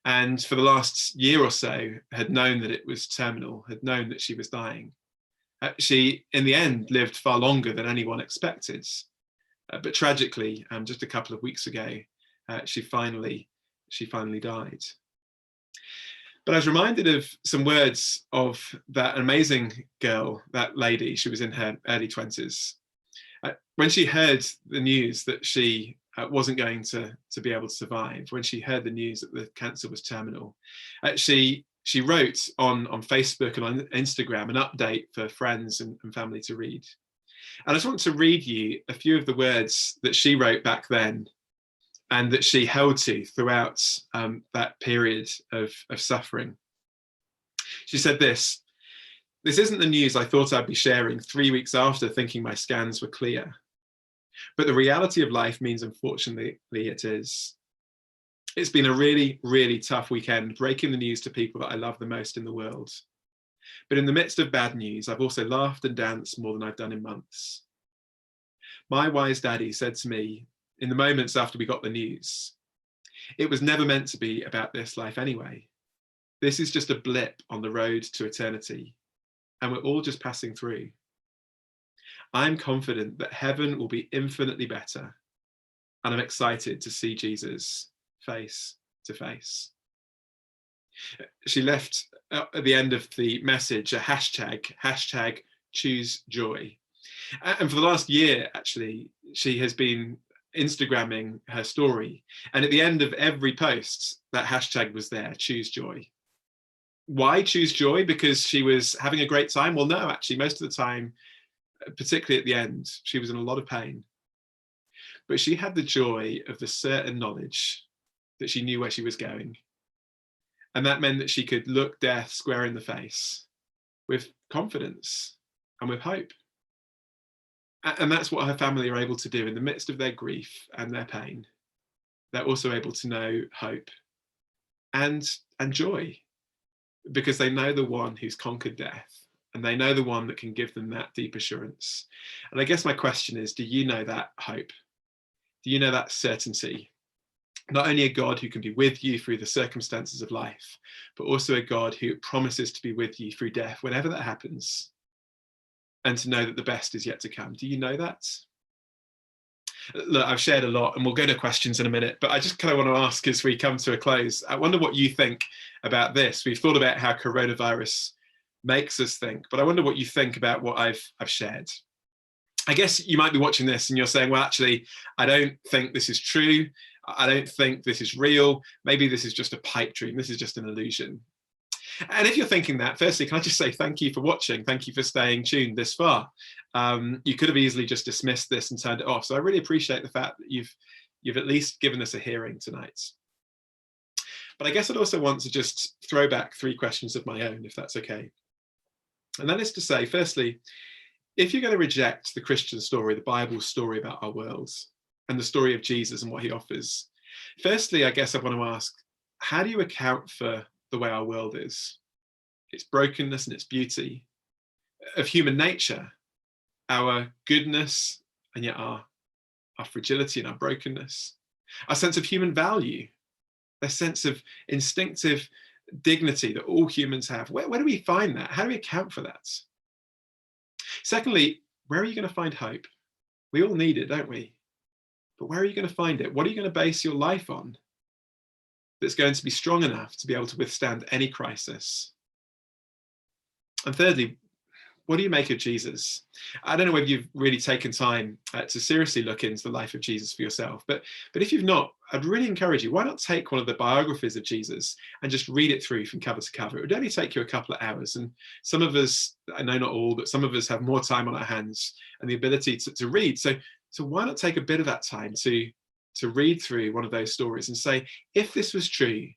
And for the last year or so, had known that it was terminal, had known that she was dying. She, in the end, lived far longer than anyone expected. But tragically, just a couple of weeks ago, she finally died. But I was reminded of some words of that amazing girl, that lady. She was in her early 20s. When she heard the news that she wasn't going to be able to survive, when she heard the news that the cancer was terminal, she wrote on Facebook and on Instagram an update for friends and family to read. And I just want to read you a few of the words that she wrote back then and that she held to throughout that period of suffering. She said this: "This isn't the news I thought I'd be sharing 3 weeks after thinking my scans were clear. But the reality of life means, unfortunately, it is. It's been a really, really tough weekend breaking the news to people that I love the most in the world. But in the midst of bad news, I've also laughed and danced more than I've done in months. My wise daddy said to me in the moments after we got the news, it was never meant to be about this life anyway. This is just a blip on the road to eternity, and we're all just passing through. I'm confident that heaven will be infinitely better, and I'm excited to see Jesus face to face." She left at the end of the message a hashtag choose joy. And for the last year, actually, she has been Instagramming her story. And at the end of every post, that hashtag was there, choose joy. Why choose joy? Because she was having a great time? Well, no, actually, most of the time, particularly at the end, she was in a lot of pain. But she had the joy of the certain knowledge that she knew where she was going. And that meant that she could look death square in the face with confidence and with hope. And that's what her family are able to do in the midst of their grief and their pain. They're also able to know hope and joy, because they know the one who's conquered death, and they know the one that can give them that deep assurance. And I guess my question is, do you know that hope? Do you know that certainty? Not only a God who can be with you through the circumstances of life, but also a God who promises to be with you through death whenever that happens, and to know that the best is yet to come. Do you know that? Look, I've shared a lot, and we'll go to questions in a minute, but I just kind of want to ask as we come to a close, I wonder what you think about this. We've thought about how coronavirus makes us think, but I wonder what you think about what I've shared. I guess you might be watching this and you're saying, well, actually, I don't think this is true. I don't think this is real. Maybe this is just a pipe dream. This is just an illusion. And if you're thinking that, firstly, can I just say thank you for watching? Thank you for staying tuned this far. You could have easily just dismissed this and turned it off. So I really appreciate the fact that you've at least given us a hearing tonight. But I guess I'd also want to just throw back 3 questions of my own, if that's okay. And that is to say, firstly, if you're going to reject the Christian story, the Bible's story about our world, and the story of Jesus and what he offers, firstly, I guess I want to ask, how do you account for the way our world is? Its brokenness and its beauty, of human nature, our goodness and yet our fragility and our brokenness, our sense of human value, a sense of instinctive dignity that all humans have. Where do we find that? How do we account for that? Secondly, where are you going to find hope? We all need it, don't we? But where are you going to find it? What are you going to base your life on that's going to be strong enough to be able to withstand any crisis? And thirdly, what do you make of Jesus? I don't know whether you've really taken time to seriously look into the life of Jesus for yourself, but if you've not, I'd really encourage you, why not take one of the biographies of Jesus and just read it through from cover to cover? It would only take you a couple of hours. And some of us, I know not all, but some of us have more time on our hands and the ability to read. So why not take a bit of that time to read through one of those stories and say, if this was true,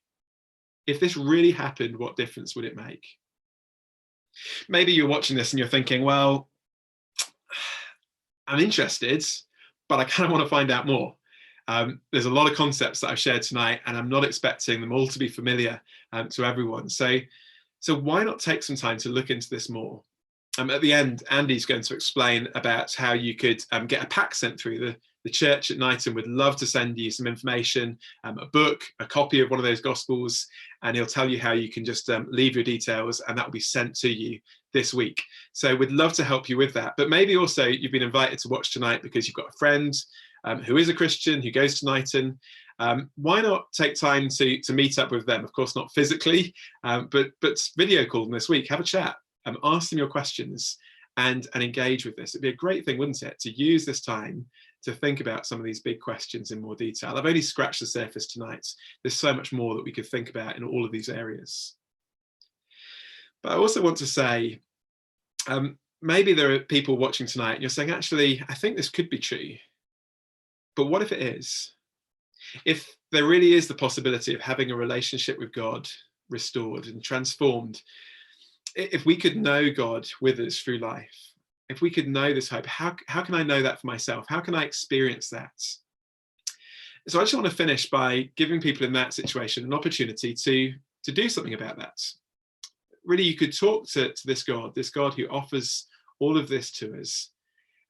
if this really happened, what difference would it make? Maybe you're watching this and you're thinking, well, I'm interested, but I kind of want to find out more. There's a lot of concepts that I've shared tonight, and I'm not expecting them all to be familiar to everyone. So why not take some time to look into this more? At the end, Andy's going to explain about how you could get a pack sent through. The church at Knighton would love to send you some information, a book, a copy of one of those Gospels, and he'll tell you how you can just leave your details and that will be sent to you this week. So we'd love to help you with that. But maybe also you've been invited to watch tonight because you've got a friend who is a Christian, who goes to Knighton. Why not take time to meet up with them? Of course, not physically, but video call them this week, have a chat, ask them your questions and engage with this. It'd be a great thing, wouldn't it, to use this time to think about some of these big questions in more detail. I've only scratched the surface tonight. There's so much more that we could think about in all of these areas. But I also want to say, maybe there are people watching tonight and you're saying, actually, I think this could be true. But what if it is? If there really is the possibility of having a relationship with God restored and transformed, if we could know God with us through life, if we could know this hope, how can I know that for myself? How can I experience that? So I just want to finish by giving people in that situation an opportunity to do something about that. Really, you could talk to this God who offers all of this to us,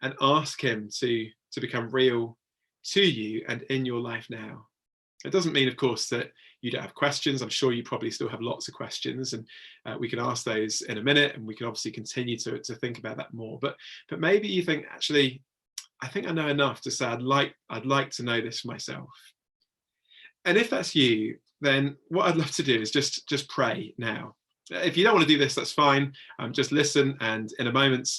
and ask him to become real to you and in your life now. It doesn't mean, of course, that you don't have questions. I'm sure you probably still have lots of questions, and we can ask those in a minute, and we can obviously continue to think about that more. But maybe you think, actually, I think I know enough to say I'd like to know this for myself. And if that's you, then what I'd love to do is just pray now. If you don't want to do this, that's fine. Just listen, and in a moment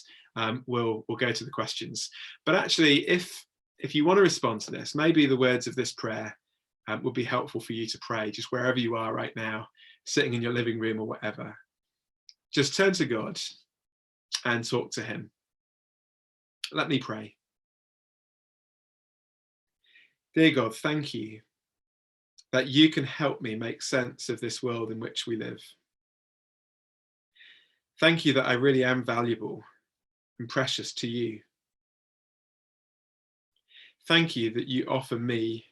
we'll go to the questions. But actually, if you want to respond to this, maybe the words of this prayer would be helpful for you to pray, just wherever you are right now, sitting in your living room or whatever. Just turn to God and talk to him. Let me pray. Dear God, thank you that you can help me make sense of this world in which we live. Thank you that I really am valuable and precious to you. Thank you that you offer me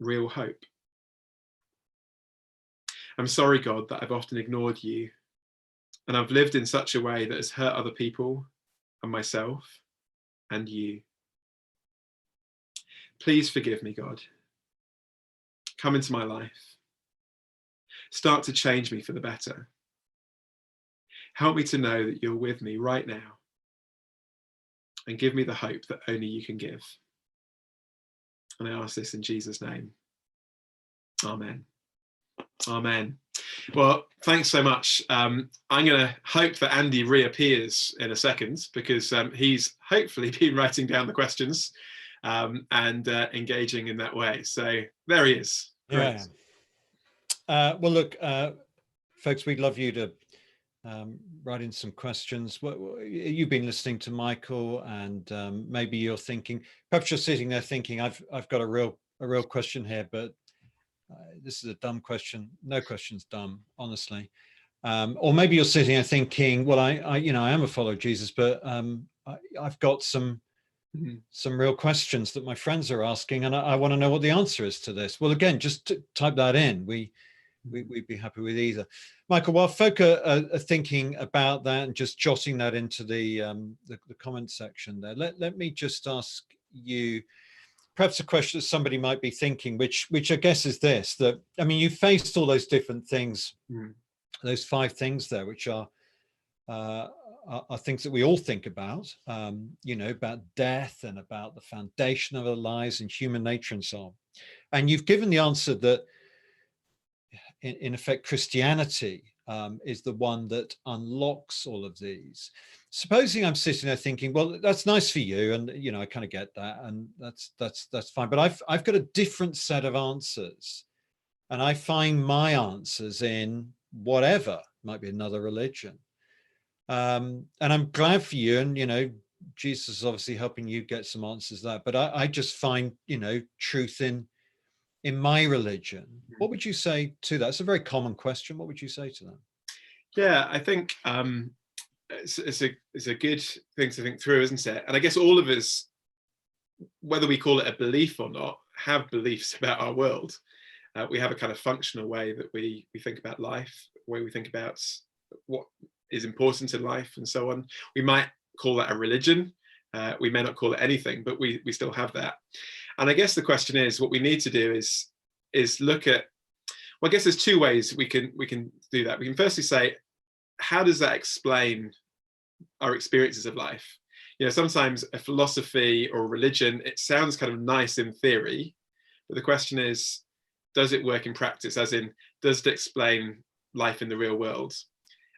real hope. I'm sorry, God, that I've often ignored you, and I've lived in such a way that has hurt other people and myself and you. Please forgive me, God. Come into my life. Start to change me for the better. Help me to know that you're with me right now, and give me the hope that only you can give. And I ask this in Jesus' name. Amen. Amen. Well, thanks so much. I'm going to hope that Andy reappears in a second, because he's hopefully been writing down the questions and engaging in that way. So there he is. Great. Yeah. Well, look, folks, we'd love you to write in some questions. You've been listening to Michael, and maybe you're thinking, perhaps you're sitting there thinking, I've got a real question here, but this is a dumb question. No question's dumb, honestly. Or maybe you're sitting there thinking, well, I am a follower of Jesus, but I've got some real questions that my friends are asking, and I want to know what the answer is to this. Well, again, just type that in. We'd be happy with either. Michael, while folk are thinking about that and just jotting that into the comment section there, let me just ask you perhaps a question that somebody might be thinking, which I guess is this: that, I mean, you faced all those different things, those 5 things there, which are things that we all think about, about death and about the foundation of our lives and human nature and so on. And you've given the answer that, in effect, Christianity is the one that unlocks all of these. Supposing I'm sitting there thinking, well, that's nice for you, and I kind of get that, and that's fine. But I've got a different set of answers, and I find my answers in whatever, might be another religion. And I'm glad for you, and Jesus is obviously helping you get some answers there. But I just find truth in my religion. What would you say to that? It's a very common question. What would you say to that? Yeah, I think it's a good thing to think through, isn't it? And I guess all of us, whether we call it a belief or not, have beliefs about our world. We have a kind of functional way that we think about life, the way we think about what is important in life and so on. We might call that a religion. We may not call it anything, but we still have that. And I guess the question is, what we need to do is look at, well, I guess there's 2 ways we can do that. We can firstly say, how does that explain our experiences of life? Sometimes a philosophy or religion, it sounds kind of nice in theory, but the question is, does it work in practice? As in, does it explain life in the real world?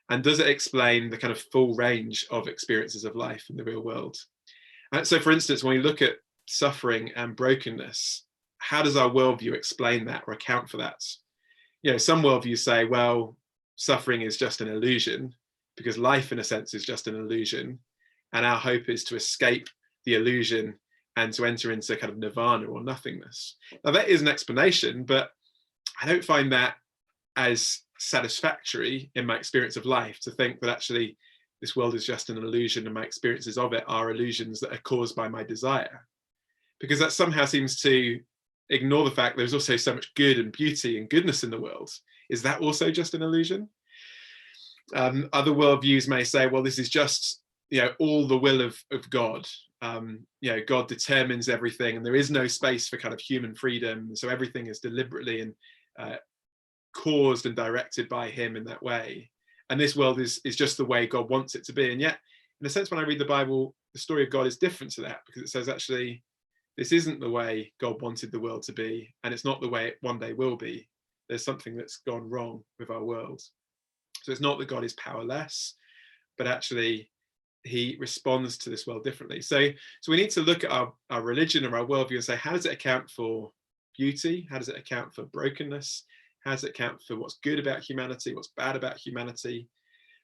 And does it explain the kind of full range of experiences of life in the real world? So for instance, when we look at suffering and brokenness, how does our worldview explain that or account for that? Some worldviews say, well, suffering is just an illusion, because life, in a sense, is just an illusion. And our hope is to escape the illusion and to enter into kind of nirvana or nothingness. Now, that is an explanation, but I don't find that as satisfactory in my experience of life, to think that actually this world is just an illusion and my experiences of it are illusions that are caused by my desire. Because that somehow seems to ignore the fact there's also so much good and beauty and goodness in the world. Is that also just an illusion? Other worldviews may say, well, this is just all the will of God. God determines everything, and there is no space for kind of human freedom. So everything is deliberately and caused and directed by him in that way. And this world is just the way God wants it to be. And yet, in a sense, when I read the Bible, the story of God is different to that, because it says, actually, this isn't the way God wanted the world to be, and it's not the way it one day will be. There's something that's gone wrong with our world. So it's not that God is powerless, but actually he responds to this world differently. So we need to look at our religion or our worldview and say, how does it account for beauty? How does it account for brokenness? How does it account for what's good about humanity, what's bad about humanity?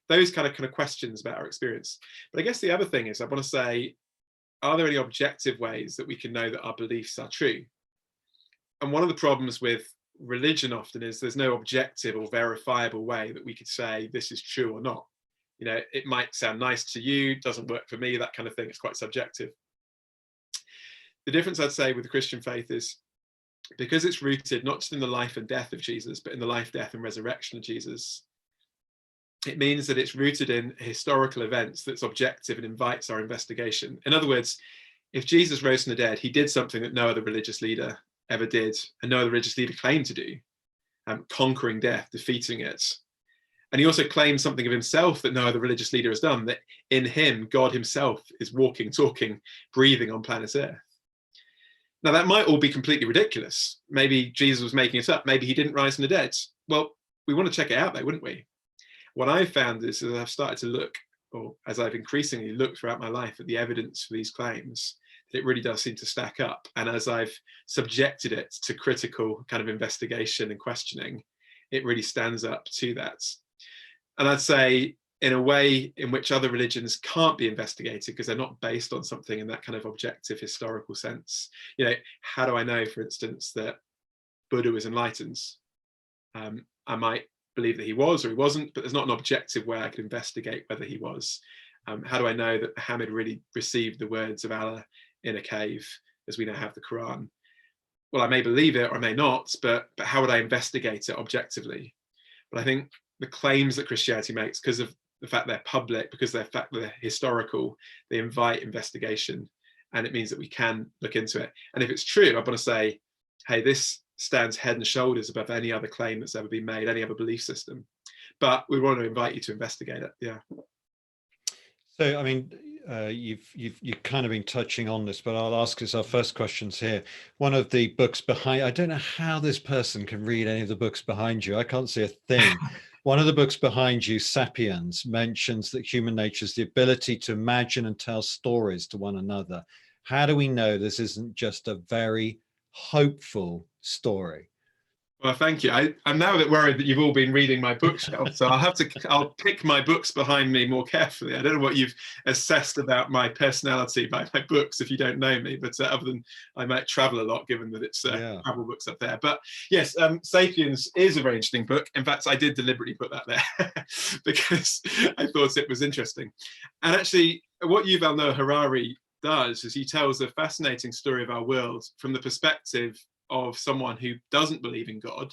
Those kind of questions about our experience. But I guess the other thing is, I want to say, are there any objective ways that we can know that our beliefs are true? And one of the problems with religion often is there's no objective or verifiable way that we could say this is true or not. It might sound nice to you, doesn't work for me, that kind of thing. It's quite subjective. The difference, I'd say, with the Christian faith is, because it's rooted not just in the life and death of Jesus, but in the life, death, and resurrection of Jesus, it means that it's rooted in historical events that's objective and invites our investigation. In other words, if Jesus rose from the dead, he did something that no other religious leader ever did, and no other religious leader claimed to do, conquering death, defeating it. And he also claimed something of himself that no other religious leader has done, that in him, God himself is walking, talking, breathing on planet Earth. Now, that might all be completely ridiculous. Maybe Jesus was making it up. Maybe he didn't rise from the dead. Well, we want to check it out though, wouldn't we? What I've found is, as I've started to look, or as I've increasingly looked throughout my life at the evidence for these claims, that it really does seem to stack up. And as I've subjected it to critical kind of investigation and questioning, it really stands up to that. And I'd say, in a way in which other religions can't be investigated because they're not based on something in that kind of objective historical sense. How do I know, for instance, that Buddha was enlightened? I might believe that he was or he wasn't, but there's not an objective way I could investigate whether he was. How do I know that Muhammad really received the words of Allah in a cave, as we now have the Quran? Well, I may believe it or I may not, but how would I investigate it objectively? But I think the claims that Christianity makes, because of the fact they're public, because of the fact that they're historical, they invite investigation, and it means that we can look into it. And if it's true, I want to say, hey, this stands head and shoulders above any other claim that's ever been made, any other belief system. But we want to invite you to investigate it. Yeah. So, I mean, you've kind of been touching on this, but I'll ask as our first questions here. One of the books behind, I don't know how this person can read any of the books behind you. I can't see a thing. One of the books behind you, Sapiens, mentions that human nature is the ability to imagine and tell stories to one another. How do we know this isn't just a very hopeful story? Well, thank you. I'm now a bit worried that you've all been reading my bookshelf, so I'll pick my books behind me more carefully. I don't know what you've assessed about my personality by my books if you don't know me, but other than I might travel a lot, given that it's travel books up there. But yes, Sapiens is a very interesting book. In fact, I did deliberately put that there because I thought it was interesting. And actually, what Yuval Noah Harari does is he tells a fascinating story of our world from the perspective of someone who doesn't believe in God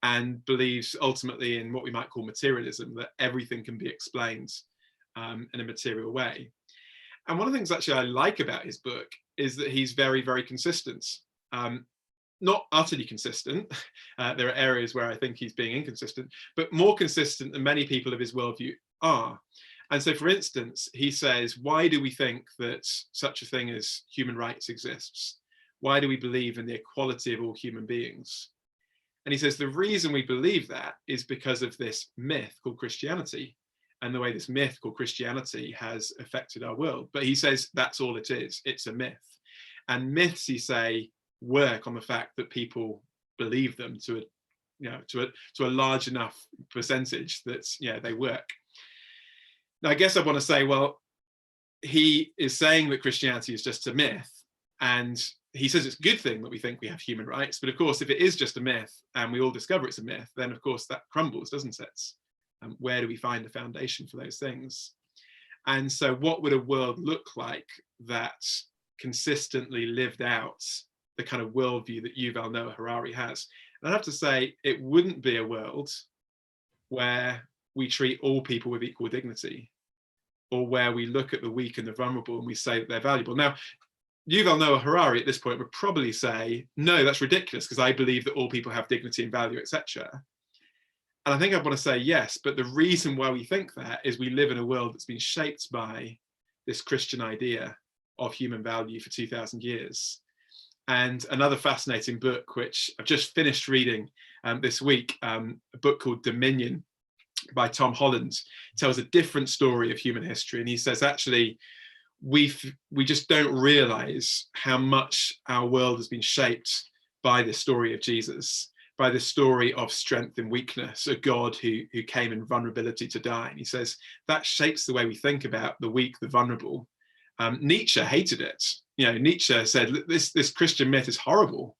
and believes ultimately in what we might call materialism, that everything can be explained in a material way. And one of the things actually I like about his book is that he's very, very consistent. Not utterly consistent. There are areas where I think he's being inconsistent, but more consistent than many people of his worldview are. And so, for instance, he says, why do we think that such a thing as human rights exists? Why do we believe in the equality of all human beings? And he says the reason we believe that is because of this myth called Christianity and the way this myth called Christianity has affected our world. But he says that's all it is. It's a myth. And myths, you say, work on the fact that people believe them to a large enough percentage that they work. Now, I guess I want to say, well, he is saying that Christianity is just a myth, and he says it's a good thing that we think we have human rights. But of course, if it is just a myth and we all discover it's a myth, then of course that crumbles, doesn't it? Where do we find the foundation for those things? And so what would a world look like that consistently lived out the kind of worldview that Yuval Noah Harari has? And I have to say, it wouldn't be a world where we treat all people with equal dignity, or where we look at the weak and the vulnerable and we say that they're valuable. Now, Yuval Noah Harari at this point would probably say, no, that's ridiculous, because I believe that all people have dignity and value, etc. And I think I want to say yes, but the reason why we think that is we live in a world that's been shaped by this Christian idea of human value for 2,000 years. And another fascinating book, which I've just finished reading this week, a book called Dominion by Tom Holland, tells a different story of human history. And he says, actually, we just don't realize how much our world has been shaped by the story of Jesus, by the story of strength and weakness, a God who came in vulnerability to die. And he says that shapes the way we think about the weak, the vulnerable. Nietzsche hated it. Nietzsche said, this Christian myth is horrible.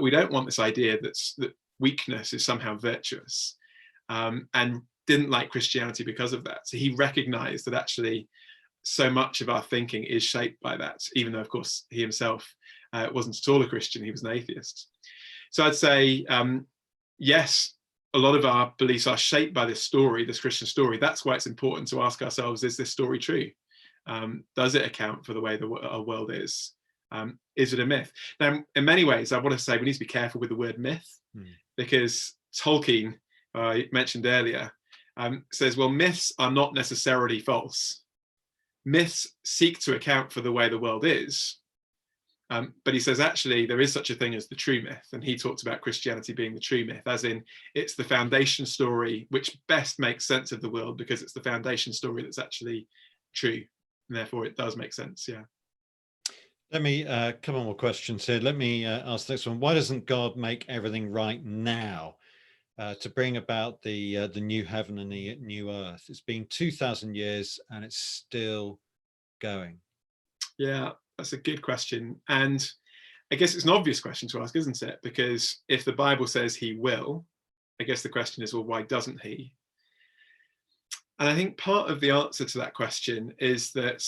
We don't want this idea that weakness is somehow virtuous, and didn't like Christianity because of that. So he recognized that actually so much of our thinking is shaped by that, even though, of course, he himself wasn't at all a Christian, he was an atheist. So I'd say, yes, a lot of our beliefs are shaped by this story, this Christian story. That's why it's important to ask ourselves, is this story true? Does it account for the way our world is? Is it a myth? Now, in many ways, I want to say we need to be careful with the word myth, because Tolkien, I mentioned earlier, says, well, myths are not necessarily false. Myths seek to account for the way the world is. But he says, actually, there is such a thing as the true myth. And he talks about Christianity being the true myth, as in it's the foundation story which best makes sense of the world, because it's the foundation story that's actually true. And therefore, it does make sense. Yeah. Let me, a couple more questions here. Let me ask the next one. Why doesn't God make everything right now to bring about the new heaven and the new earth? It's been 2,000 years and it's still going. Yeah, that's a good question. And I guess it's an obvious question to ask, isn't it? Because if the Bible says he will, I guess the question is, well, why doesn't he? And I think part of the answer to that question is that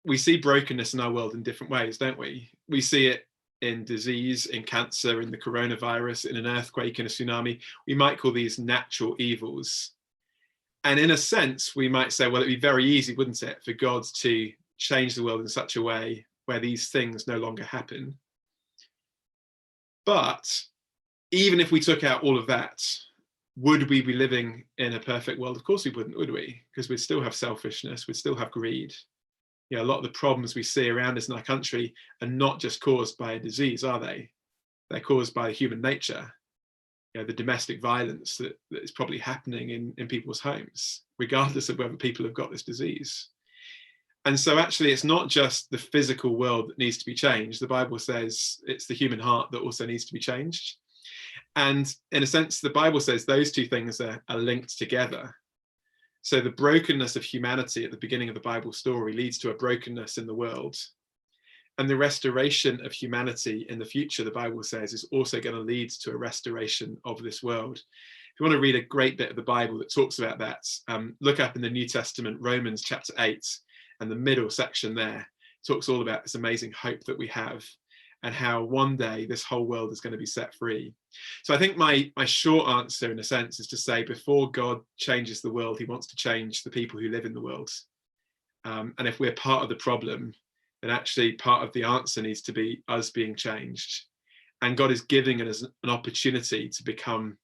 we see brokenness in our world in different ways, don't we? We see it in disease, in cancer, in the coronavirus, in an earthquake, in a tsunami. We might call these natural evils. And in a sense, we might say, well, it'd be very easy, wouldn't it, for God to change the world in such a way where these things no longer happen. But even if we took out all of that, would we be living in a perfect world? Of course we wouldn't, would we? Because we'd still have selfishness, we'd still have greed. A lot of the problems we see around us in our country are not just caused by a disease, are they? They're caused by human nature. The domestic violence that is probably happening in people's homes, regardless of whether people have got this disease. And so actually, it's not just the physical world that needs to be changed. The Bible says it's the human heart that also needs to be changed. And in a sense, the Bible says those two things are linked together. So the brokenness of humanity at the beginning of the Bible story leads to a brokenness in the world. And the restoration of humanity in the future, the Bible says, is also going to lead to a restoration of this world. If you want to read a great bit of the Bible that talks about that, look up in the New Testament, Romans chapter 8, and the middle section there talks all about this amazing hope that we have and how one day this whole world is going to be set free. So I think my short answer, in a sense, is to say before God changes the world, he wants to change the people who live in the world. And if we're part of the problem, then actually part of the answer needs to be us being changed. And God is giving us an opportunity to become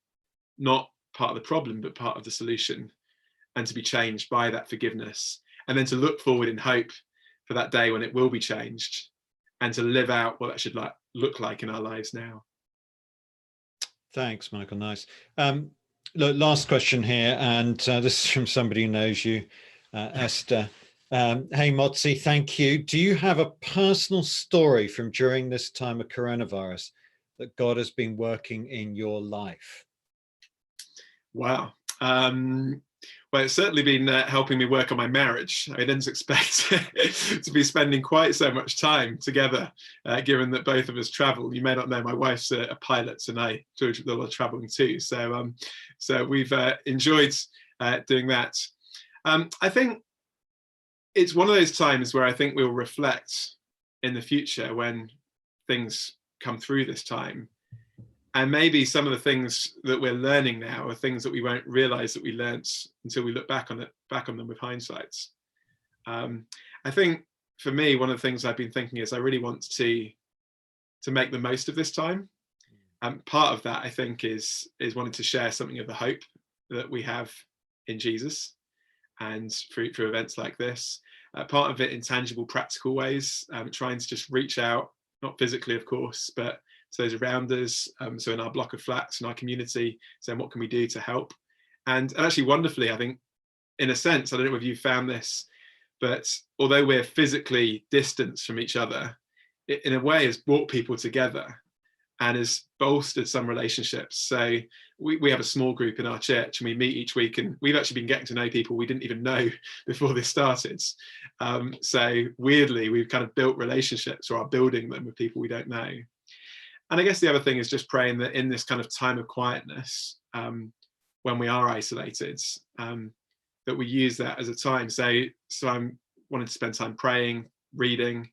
not part of the problem, but part of the solution, and to be changed by that forgiveness. And then to look forward in hope for that day when it will be changed, and to live out what that should look like in our lives now. Thanks, Michael. Nice. Look, last question here, and this is from somebody who knows you, Esther. Hey, Motzi, thank you. Do you have a personal story from during this time of coronavirus that God has been working in your life? Wow. Well, it's certainly been helping me work on my marriage. I didn't expect to be spending quite so much time together, given that both of us travel. You may not know, my wife's a pilot, and I do a lot of traveling too. So we've enjoyed doing that. I think it's one of those times where I think we'll reflect in the future when things come through this time. And maybe some of the things that we're learning now are things that we won't realize that we learnt until we look back on them with hindsight. I think for me, one of the things I've been thinking is I really want to make the most of this time. Part of that, I think, is wanting to share something of the hope that we have in Jesus, and through events like this. Part of it in tangible, practical ways, trying to just reach out, not physically, of course, but to those around us. So in our block of flats, in our community, saying what can we do to help? And actually, wonderfully, I think, in a sense, I don't know if you found this, but although we're physically distanced from each other, it in a way has brought people together and has bolstered some relationships. So we have a small group in our church, and we meet each week, and we've actually been getting to know people we didn't even know before this started. So weirdly, we've kind of built relationships, or are building them, with people we don't know. And I guess the other thing is just praying that in this kind of time of quietness, when we are isolated, that we use that as a time. So I'm wanting to spend time praying, reading,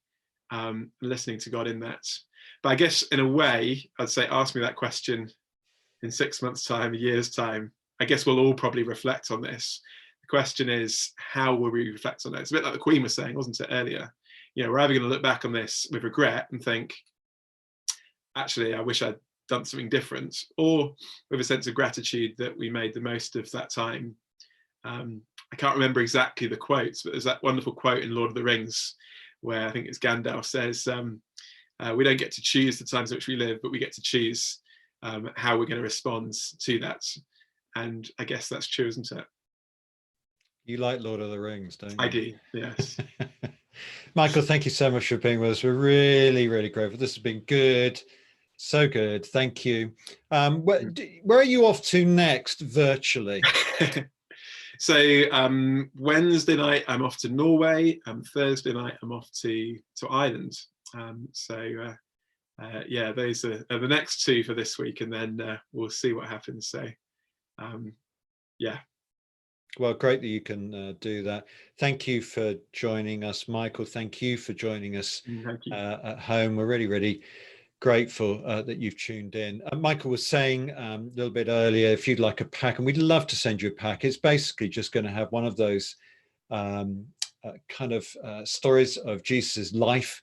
and listening to God in that. But I guess in a way, I'd say, ask me that question in 6 months' time, a year's time. I guess we'll all probably reflect on this. The question is, how will we reflect on it? It's a bit like the Queen was saying, wasn't it, earlier? We're either going to look back on this with regret and think, actually, I wish I'd done something different, or with a sense of gratitude that we made the most of that time. I can't remember exactly the quotes, but there's that wonderful quote in Lord of the Rings where I think it's Gandalf says, we don't get to choose the times in which we live, but we get to choose how we're going to respond to that. And I guess that's true, isn't it? You like Lord of the Rings, don't you? I do, yes. Michael, thank you so much for being with us. We're really, really grateful. This has been good. So good. Thank you. Where are you off to next virtually? So Wednesday night, I'm off to Norway. Thursday night, I'm off to Ireland. Yeah, those are the next two for this week, and then we'll see what happens. So yeah. Well, great that you can do that. Thank you for joining us, Michael. Thank you for joining us at home. We're really, really grateful that you've tuned in. Michael was saying a little bit earlier, if you'd like a pack, and we'd love to send you a pack. It's basically just going to have one of those stories of Jesus's life.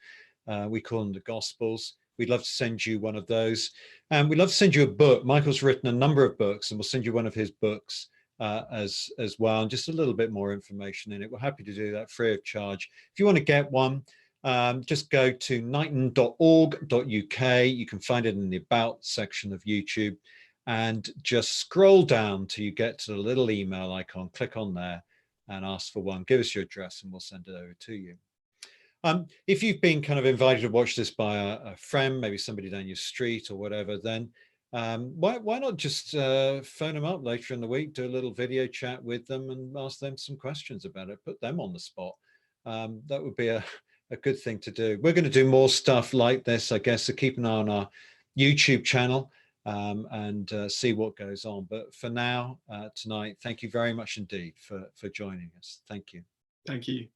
We call them the Gospels. We'd love to send you one of those. And we'd love to send you a book. Michael's written a number of books, and we'll send you one of his books as well, and just a little bit more information in it. We're happy to do that free of charge. If you want to get one, just go to knighton.org.uk. You can find it in the About section of YouTube, and just scroll down till you get to the little email icon. Click on there and ask for one. Give us your address and we'll send it over to you. If you've been kind of invited to watch this by a friend, maybe somebody down your street or whatever, then why not just phone them up later in the week, do a little video chat with them and ask them some questions about it, put them on the spot. That would be a good thing to do. We're going to do more stuff like this, I guess, so keep an eye on our YouTube channel and see what goes on. But for now, tonight, thank you very much indeed for joining us. Thank you. Thank you.